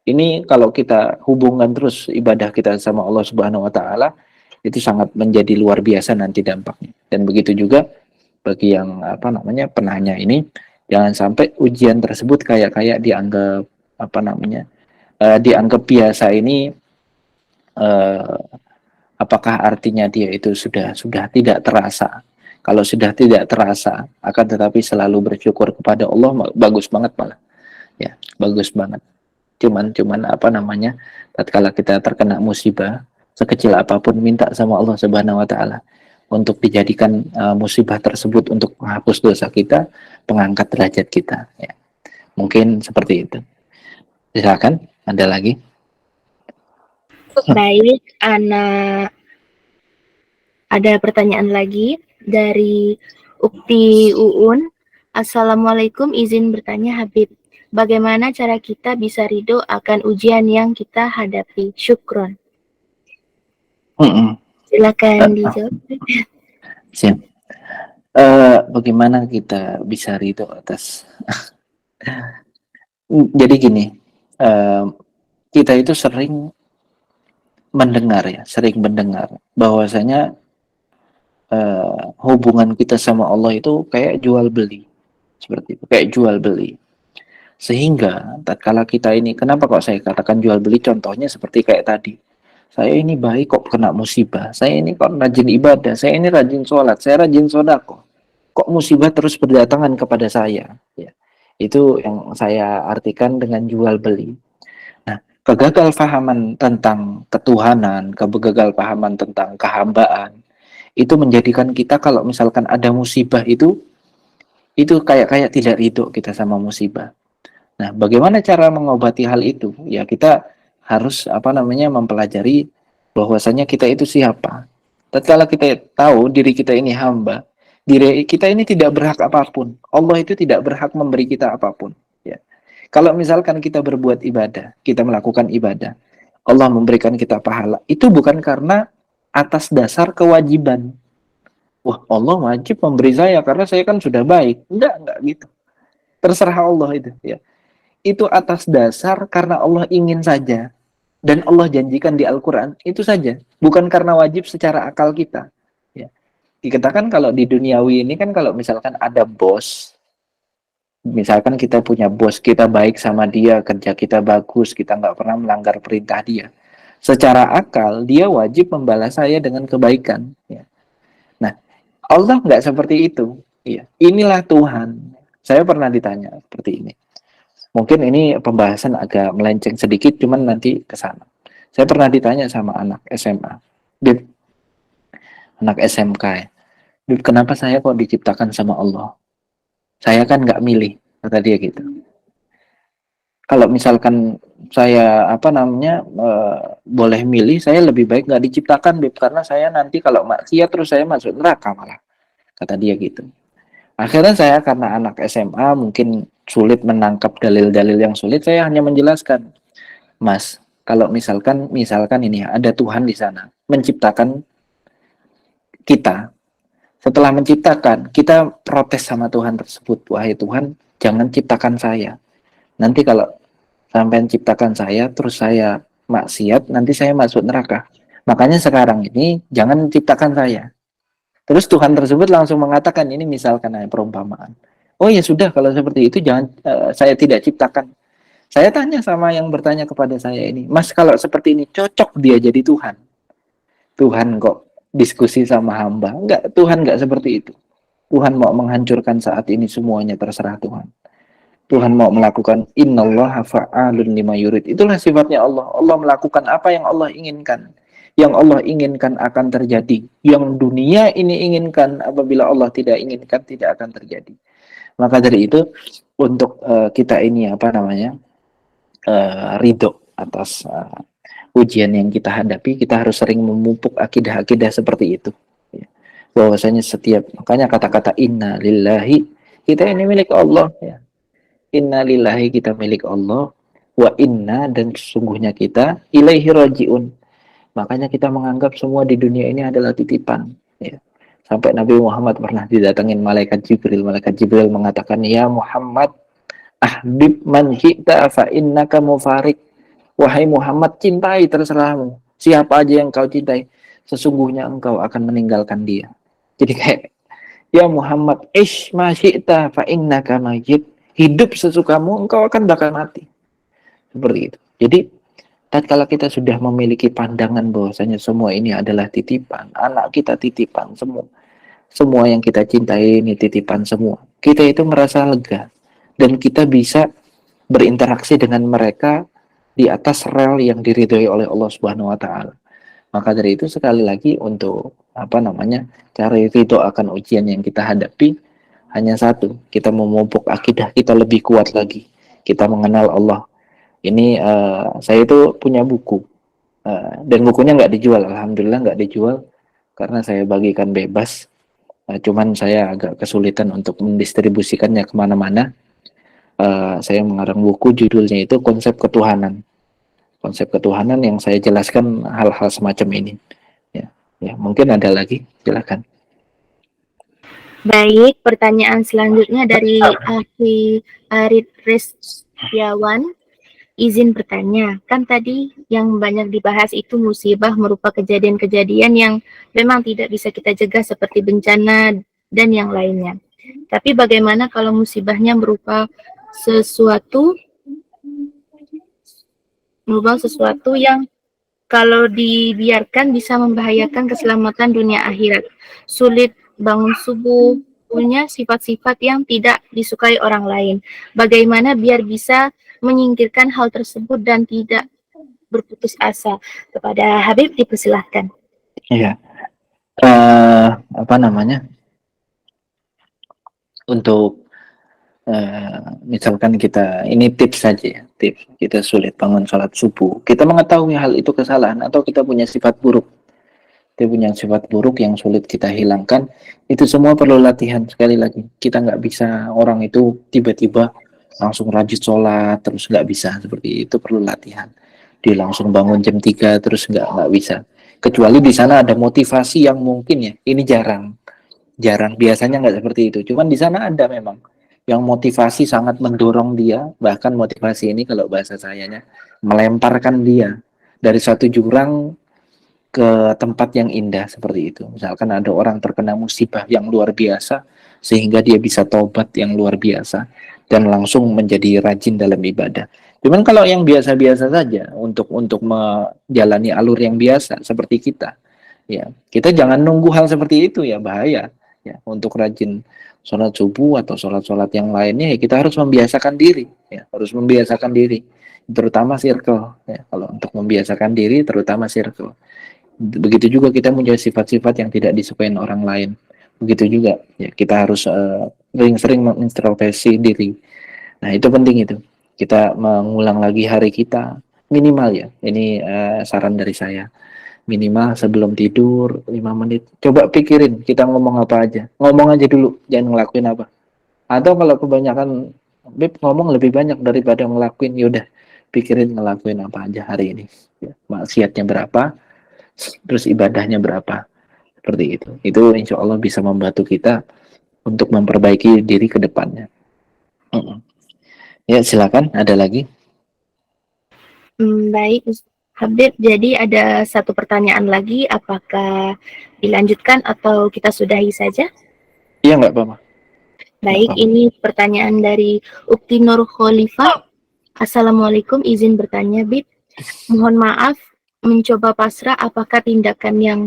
Ini kalau kita hubungkan terus ibadah kita sama Allah Subhanahu wa taala, itu sangat menjadi luar biasa nanti dampaknya. Dan begitu juga bagi yang apa namanya penanya ini, jangan sampai ujian tersebut kayak dianggap apa namanya dianggap biasa ini, uh, apakah artinya dia itu sudah tidak terasa. Kalau sudah tidak terasa, akan tetapi selalu bersyukur kepada Allah, bagus banget malah ya, bagus banget. Cuman apa namanya, tatkala kita terkena musibah sekecil apapun, minta sama Allah Subhanahu wa taala untuk dijadikan musibah tersebut untuk menghapus dosa kita, pengangkat derajat kita ya. Mungkin seperti itu. Silakan, ada lagi? Baik, Ana ada pertanyaan lagi dari Ukti Uun. Assalamualaikum, izin bertanya Habib. Bagaimana cara kita bisa ridho akan ujian yang kita hadapi? Syukron. Silakan dijawab. Siap. Bagaimana kita bisa ridho atas jadi gini, kita itu sering mendengar ya, sering mendengar bahwasanya hubungan kita sama Allah itu kayak jual beli, seperti itu, kayak jual beli. Sehingga tatkala kita ini, kenapa kok saya katakan jual beli? Contohnya seperti kayak tadi, saya ini baik kok kena musibah, saya ini kok rajin ibadah, saya ini rajin sholat, saya rajin sodako, kok musibah terus berdatangan kepada saya, ya. Itu yang saya artikan dengan jual beli. Nah, kegagalpahaman tentang ketuhanan, kegagalpahaman tentang kehambaan, itu menjadikan kita kalau misalkan ada musibah itu kayak kayak tidak ridho kita sama musibah. Nah, bagaimana cara mengobati hal itu? Ya kita harus apa namanya mempelajari bahwasanya kita itu siapa. Tatkala kita tahu diri kita ini hamba, diri kita ini tidak berhak apapun. Allah itu tidak berhak memberi kita apapun. Ya. Kalau misalkan kita berbuat ibadah, kita melakukan ibadah, Allah memberikan kita pahala, itu bukan karena atas dasar kewajiban. Wah, Allah wajib memberi saya karena saya kan sudah baik. Enggak gitu. Terserah Allah itu, ya. Itu atas dasar karena Allah ingin saja. Dan Allah janjikan di Al-Quran, itu saja. Bukan karena wajib secara akal kita. Ya. Dikatakan kalau di duniawi ini kan kalau misalkan ada bos, misalkan kita punya bos, kita baik sama dia, kerja kita bagus, kita nggak pernah melanggar perintah dia. Secara akal, dia wajib membalas saya dengan kebaikan. Ya. Nah, Allah nggak seperti itu. Iya. Inilah Tuhan. Saya pernah ditanya seperti ini. Mungkin ini pembahasan agak melenceng sedikit, cuman nanti ke sana. Saya pernah ditanya sama anak SMA, Bib, anak SMK ya, Bib, kenapa saya kok diciptakan sama Allah? Saya kan nggak milih, kata dia gitu. Kalau misalkan saya apa namanya boleh milih, saya lebih baik nggak diciptakan, Bib, karena saya nanti kalau maksiat terus saya masuk neraka malah, kata dia gitu. Akhirnya saya karena anak SMA mungkin sulit menangkap dalil-dalil yang sulit, saya hanya menjelaskan, Mas, kalau misalkan ini ada Tuhan di sana menciptakan kita. Setelah menciptakan, kita protes sama Tuhan tersebut, wahai Tuhan, jangan ciptakan saya. Nanti kalau sampai ciptakan saya, terus saya maksiat, nanti saya masuk neraka. Makanya sekarang ini jangan ciptakan saya. Terus Tuhan tersebut langsung mengatakan, ini misalkan perumpamaan. Oh ya sudah, kalau seperti itu jangan saya tidak ciptakan. Saya tanya sama yang bertanya kepada saya ini, Mas, kalau seperti ini cocok dia jadi Tuhan? Tuhan kok diskusi sama hamba? Enggak, Tuhan enggak seperti itu. Tuhan mau menghancurkan saat ini semuanya, terserah Tuhan. Tuhan mau melakukan innallaha fa'alun lima yurid. Itulah sifatnya Allah. Allah melakukan apa yang Allah inginkan. Yang Allah inginkan akan terjadi. Yang dunia ini inginkan, apabila Allah tidak inginkan, tidak akan terjadi. Maka dari itu, untuk kita ini apa namanya, ridho atas ujian yang kita hadapi, kita harus sering memupuk akidah-akidah seperti itu. Bahwasanya setiap, makanya kata-kata inna lillahi, kita ini milik Allah. Ya. Inna lillahi, kita milik Allah. Wa inna, dan sesungguhnya kita ilaihi rajiun. Makanya kita menganggap semua di dunia ini adalah titipan. Ya. Sampai Nabi Muhammad pernah didatangin malaikat Jibril. Malaikat Jibril mengatakan, ya Muhammad, ahbib man syi'ta fa innaka mufarik. Wahai Muhammad, cintai terserahmu. Siapa aja yang kau cintai, sesungguhnya engkau akan meninggalkan dia. Jadi kayak, ya Muhammad, ish ma syi'ta fa innaka mayyit. Hidup sesukamu, engkau akan bakal mati. Seperti itu. Jadi, tatkala kita sudah memiliki pandangan bahwasanya semua ini adalah titipan, anak kita titipan semua. Semua yang kita cintai ini titipan semua. Kita itu merasa lega. Dan kita bisa berinteraksi dengan mereka di atas rel yang diridhoi oleh Allah Subhanahu wa taala. Maka dari itu sekali lagi untuk apa namanya? Cari ridho akan ujian yang kita hadapi hanya satu, kita memupuk akidah kita lebih kuat lagi. Kita mengenal Allah. Ini saya itu punya buku dan bukunya nggak dijual, alhamdulillah nggak dijual karena saya bagikan bebas. Cuman saya agak kesulitan untuk mendistribusikannya kemana-mana. Saya mengarang buku, judulnya itu Konsep Ketuhanan. Konsep ketuhanan yang saya jelaskan hal-hal semacam ini. Ya, mungkin ada lagi, silakan. Baik, pertanyaan selanjutnya dari Akhi Arid Resyawan. izin bertanya, kan tadi yang banyak dibahas itu musibah merupakan kejadian-kejadian yang memang tidak bisa kita cegah seperti bencana dan yang lainnya. Tapi bagaimana kalau musibahnya sesuatu sesuatu yang kalau dibiarkan bisa membahayakan keselamatan dunia akhirat. Sulit bangun subuh, punya sifat-sifat yang tidak disukai orang lain. Bagaimana biar bisa menyingkirkan hal tersebut dan tidak berputus asa? Kepada Habib dipersilahkan. Iya. Apa namanya? Untuk misalkan kita ini tips saja ya, tips kita sulit bangun sholat subuh, kita mengetahui hal itu kesalahan atau kita punya sifat buruk, yang sulit kita hilangkan, itu semua perlu latihan. Sekali lagi, kita nggak bisa orang itu tiba-tiba langsung rajin sholat terus, nggak bisa seperti itu, perlu latihan. Dia langsung bangun jam 3 terus nggak bisa, kecuali di sana ada motivasi yang mungkin ya, ini jarang biasanya nggak seperti itu, cuman di sana ada memang yang motivasi sangat mendorong dia, bahkan motivasi ini kalau bahasa sayanya melemparkan dia dari satu jurang ke tempat yang indah seperti itu. Misalkan ada orang terkena musibah yang luar biasa sehingga dia bisa tobat yang luar biasa dan langsung menjadi rajin dalam ibadah. Cuman kalau yang biasa-biasa saja untuk menjalani alur yang biasa seperti kita, ya kita jangan nunggu hal seperti itu, ya bahaya. Ya, untuk rajin sholat subuh atau sholat-sholat yang lainnya, ya kita harus membiasakan diri, ya harus membiasakan diri, terutama circle. Ya, kalau untuk membiasakan diri, terutama circle. Begitu juga kita punya sifat-sifat yang tidak disukai orang lain. Begitu juga, ya kita harus sering-sering mengintrospeksi diri. Nah itu penting itu. Kita mengulang lagi hari kita minimal ya. Ini saran dari saya. Minimal sebelum tidur 5 menit. Coba pikirin kita ngomong apa aja. Ngomong aja dulu, jangan ngelakuin apa. Atau kalau kebanyakan Beb ngomong lebih banyak daripada ngelakuin, yaudah pikirin ngelakuin apa aja hari ini. Ya, maksiatnya berapa, terus ibadahnya berapa. Seperti itu. Itu insya Allah bisa membantu kita untuk memperbaiki diri ke depannya. Ya silakan, ada lagi? Baik, Habib. Jadi ada satu pertanyaan lagi, apakah dilanjutkan atau kita sudahi saja? Iya, nggak apa-apa. Baik, ini pertanyaan dari Ukti Nur Khalifah. Assalamualaikum, izin bertanya, Bib. Mohon maaf, mencoba pasrah apakah tindakan yang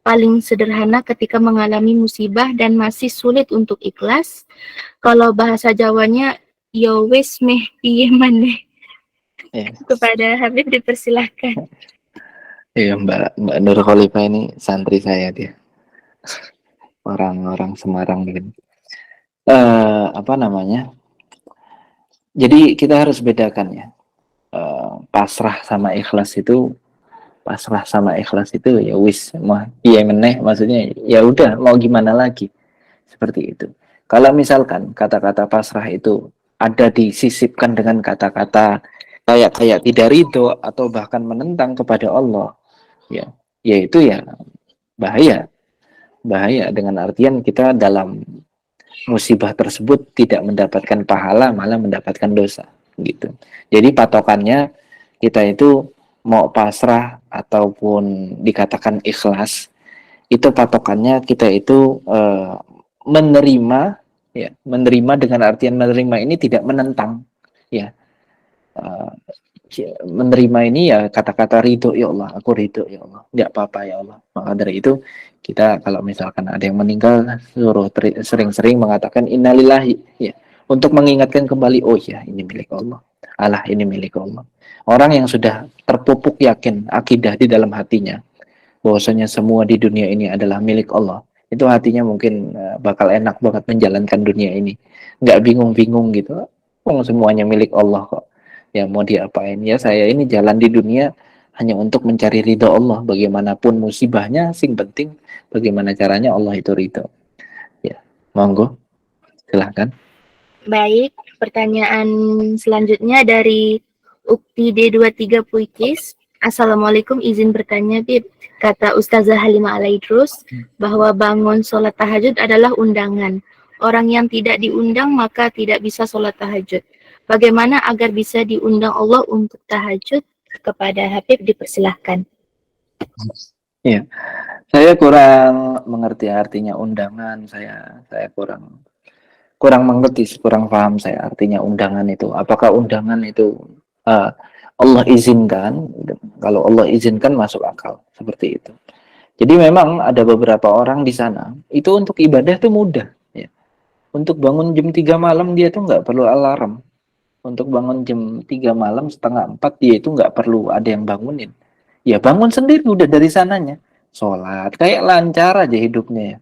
paling sederhana ketika mengalami musibah dan masih sulit untuk ikhlas? Kalau bahasa Jawanya, yo wes meh piye maneh. Kepada Habib dipersilahkan. Iya, Mbak Nur Khalifah ini santri saya dia. Orang-orang Semarang gitu. Apa namanya? Jadi kita harus bedakan ya. Pasrah sama ikhlas itu ya wis mah iya meneh, maksudnya ya udah mau gimana lagi. Seperti itu. Kalau misalkan kata-kata pasrah itu ada disisipkan dengan kata-kata kayak tidak ridho atau bahkan menentang kepada Allah, ya itu ya bahaya dengan artian kita dalam musibah tersebut tidak mendapatkan pahala, malah mendapatkan dosa gitu. Jadi patokannya kita itu mau pasrah ataupun dikatakan ikhlas, itu patokannya kita itu menerima, ya menerima dengan artian menerima ini tidak menentang, ya menerima ini ya kata-kata ridho, ya Allah aku ridho ya Allah, tidak apa-apa ya Allah. Maka dari itu kita kalau misalkan ada yang meninggal, suruh sering-sering mengatakan innalillahi, ya untuk mengingatkan kembali, oh ya ini milik Allah, Allah ini milik Allah. Orang yang sudah terpupuk yakin akidah di dalam hatinya bahwasanya semua di dunia ini adalah milik Allah, itu hatinya mungkin bakal enak banget menjalankan dunia ini, nggak bingung-bingung gitu. Oh semuanya milik Allah kok, ya mau diapain, ya saya ini jalan di dunia hanya untuk mencari ridho Allah, bagaimanapun musibahnya, sing penting bagaimana caranya Allah itu ridho. Ya monggo silahkan. Baik, pertanyaan selanjutnya dari Ukti D23 Puitis. Assalamualaikum, izin bertanya, Bib. Kata Ustazah Halimah Alaidrus bahwa bangun sholat tahajud adalah undangan. Orang yang tidak diundang maka tidak bisa sholat tahajud. bagaimana agar bisa diundang Allah untuk tahajud? Kepada Habib dipersilahkan. Iya, saya kurang mengerti artinya undangan. Saya kurang kurang mengerti, kurang paham saya artinya undangan itu. Apakah undangan itu uh, Allah izinkan? Kalau Allah izinkan masuk akal seperti itu. Jadi memang ada beberapa orang di sana itu untuk ibadah itu mudah. Ya. Untuk bangun jam 3 malam dia tuh nggak perlu alarm. Untuk bangun jam 3 malam setengah 4 dia itu nggak perlu ada yang bangunin. Ya bangun sendiri udah dari sananya. Sholat kayak lancar aja hidupnya ya.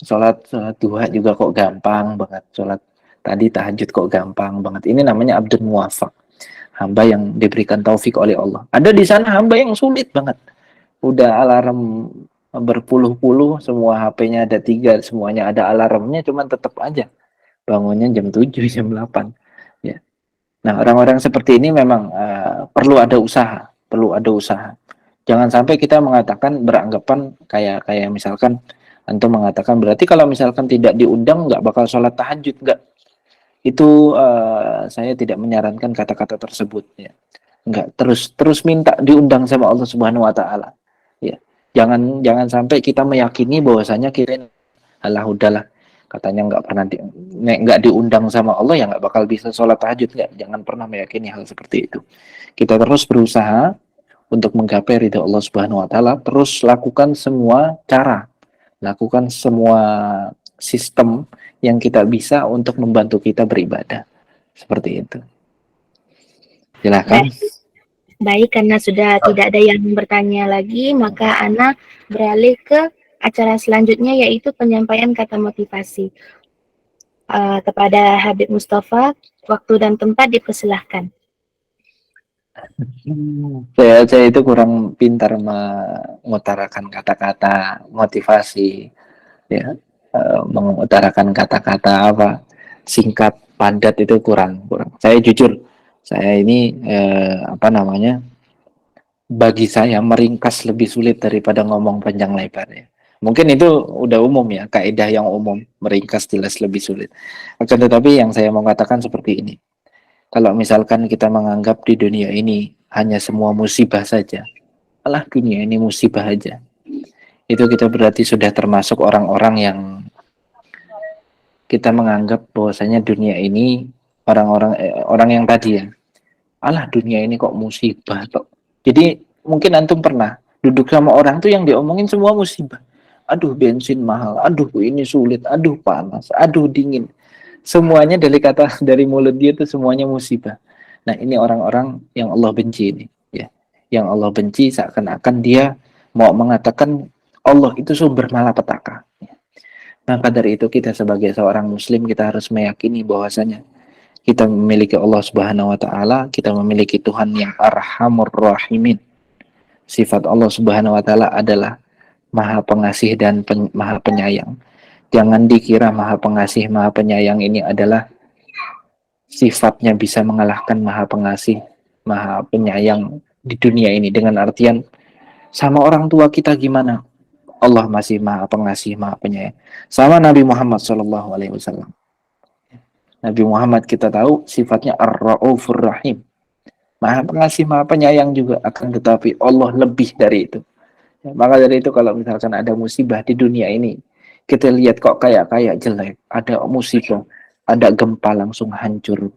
Sholat duha juga kok gampang banget. Sholat tadi tahajud kok gampang banget. Ini namanya Abdul Muwafaq, hamba yang diberikan taufik oleh Allah. Ada di sana hamba yang sulit banget. Udah alarm berpuluh-puluh, semua HP-nya ada 3, semuanya ada alarmnya, cuman tetap aja bangunnya jam 7, jam 8. Ya. Nah, orang-orang seperti ini memang perlu ada usaha, perlu ada usaha. Jangan sampai kita mengatakan beranggapan kayak kayak misalkan antum mengatakan berarti kalau misalkan tidak diundang nggak bakal sholat tahajud, nggak. Itu saya tidak menyarankan kata-kata tersebut ya. Nggak, terus minta diundang sama Allah Subhanahu wa taala. Ya. Jangan sampai kita meyakini bahwasanya kirain alah udahlah katanya nggak diundang sama Allah ya nggak bakal bisa sholat tahajud, nggak. Jangan pernah meyakini hal seperti itu. Kita terus berusaha untuk menggapai ridha Allah Subhanahu wa taala, terus lakukan semua cara, lakukan semua sistem yang kita bisa untuk membantu kita beribadah. Seperti itu. Silakan. Baik, karena sudah tidak ada yang bertanya lagi, maka Ana beralih ke acara selanjutnya, yaitu penyampaian kata motivasi. Kepada Habib Mustafa, waktu dan tempat dipersilahkan. Saya itu kurang pintar mengutarakan kata-kata motivasi, ya, mengutarakan kata-kata apa singkat padat itu kurang. Saya jujur, saya ini apa namanya, bagi saya meringkas lebih sulit daripada ngomong panjang lebar ya. Mungkin itu udah umum ya, kaidah yang umum, meringkas jelas lebih sulit. Akan tetapi yang saya mau katakan seperti ini. Kalau misalkan kita menganggap di dunia ini hanya semua musibah saja, alah dunia ini musibah aja, itu kita berarti sudah termasuk orang-orang yang kita menganggap bahwasanya dunia ini orang yang tadi ya, alah dunia ini kok musibah toh. Jadi mungkin antum pernah duduk sama orang tuh yang diomongin semua musibah. Aduh bensin mahal, aduh ini sulit, aduh panas, aduh dingin. Semuanya dari kata dari mulut dia tuh semuanya musibah. Nah, ini orang-orang yang Allah benci ini, ya. Yang Allah benci seakan-akan dia mau mengatakan Allah itu sumber malapetaka. Maka dari itu kita sebagai seorang muslim kita harus meyakini bahwasanya kita memiliki Allah Subhanahu wa taala, kita memiliki Tuhan yang Arhamur Rahimin. Sifat Allah Subhanahu wa taala adalah Maha Pengasih dan Maha Penyayang. Jangan dikira Maha Pengasih, Maha Penyayang ini adalah sifatnya bisa mengalahkan Maha Pengasih, Maha Penyayang di dunia ini, dengan artian sama orang tua kita gimana? Allah masih Maha Pengasih, Maha Penyayang. Sama Nabi Muhammad SAW. Nabi Muhammad kita tahu sifatnya Ar-Raufur Rahim. Maha Pengasih, Maha Penyayang juga, akan tetapi Allah lebih dari itu. Maka dari itu kalau misalkan ada musibah di dunia ini, kita lihat kok kayak jelek, ada musibah, ada gempa langsung hancur,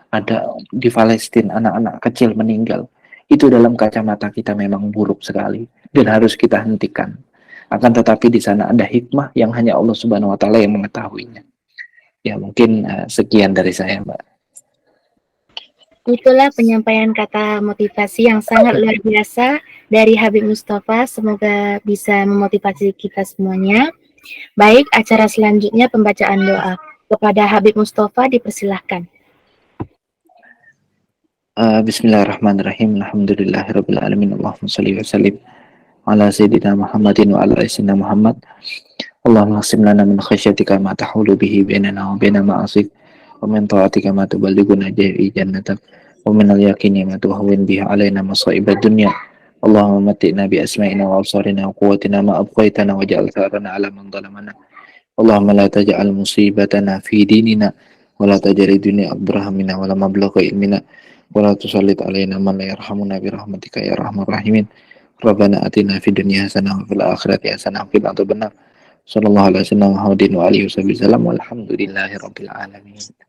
ada di Palestina anak-anak kecil meninggal. Itu dalam kacamata kita memang buruk sekali dan harus kita hentikan. Akan tetapi di sana ada hikmah yang hanya Allah Subhanahu wa taala yang mengetahuinya. Ya, mungkin sekian dari saya, Mbak. Itulah penyampaian kata motivasi yang sangat luar biasa dari Habib Mustafa. Semoga bisa memotivasi kita semuanya. Baik, acara selanjutnya pembacaan doa. Kepada Habib Mustafa dipersilahkan. Bismillahirrahmanirrahim. Alhamdulillahirabbil alamin. Allahumma shalli wa sallim ala sayyidina Muhammadin wa ala sayyidina Muhammad. Allahumma qsim lana min khasyatika ma tahulu bihi bainana wa baina ma'asik, wa min ta'atika ma tuballighuna bihi jannatak, wa min al-yaqini ma tuhawwin bihi alaina masa'ibad dunya. Allahumma matti'na bi asma'ina wa absarina wa quwwatina ma abqaitana waj'al tharana ala man zalamana. Allahumma la taj'al musibatana fi dinina ولا تجعل الدنيا أكبر همنا ولا مبلغ علمنا ولا تسلط علينا من لا يرحمنا برحمتك يا أرحم الراحمين ربنا آتنا في الدنيا حسنة وفي الآخرة حسنة وقنا عذاب النار صلى الله عليه وسلم محمد وآله وصحبه وسلم والحمد لله رب العالمين.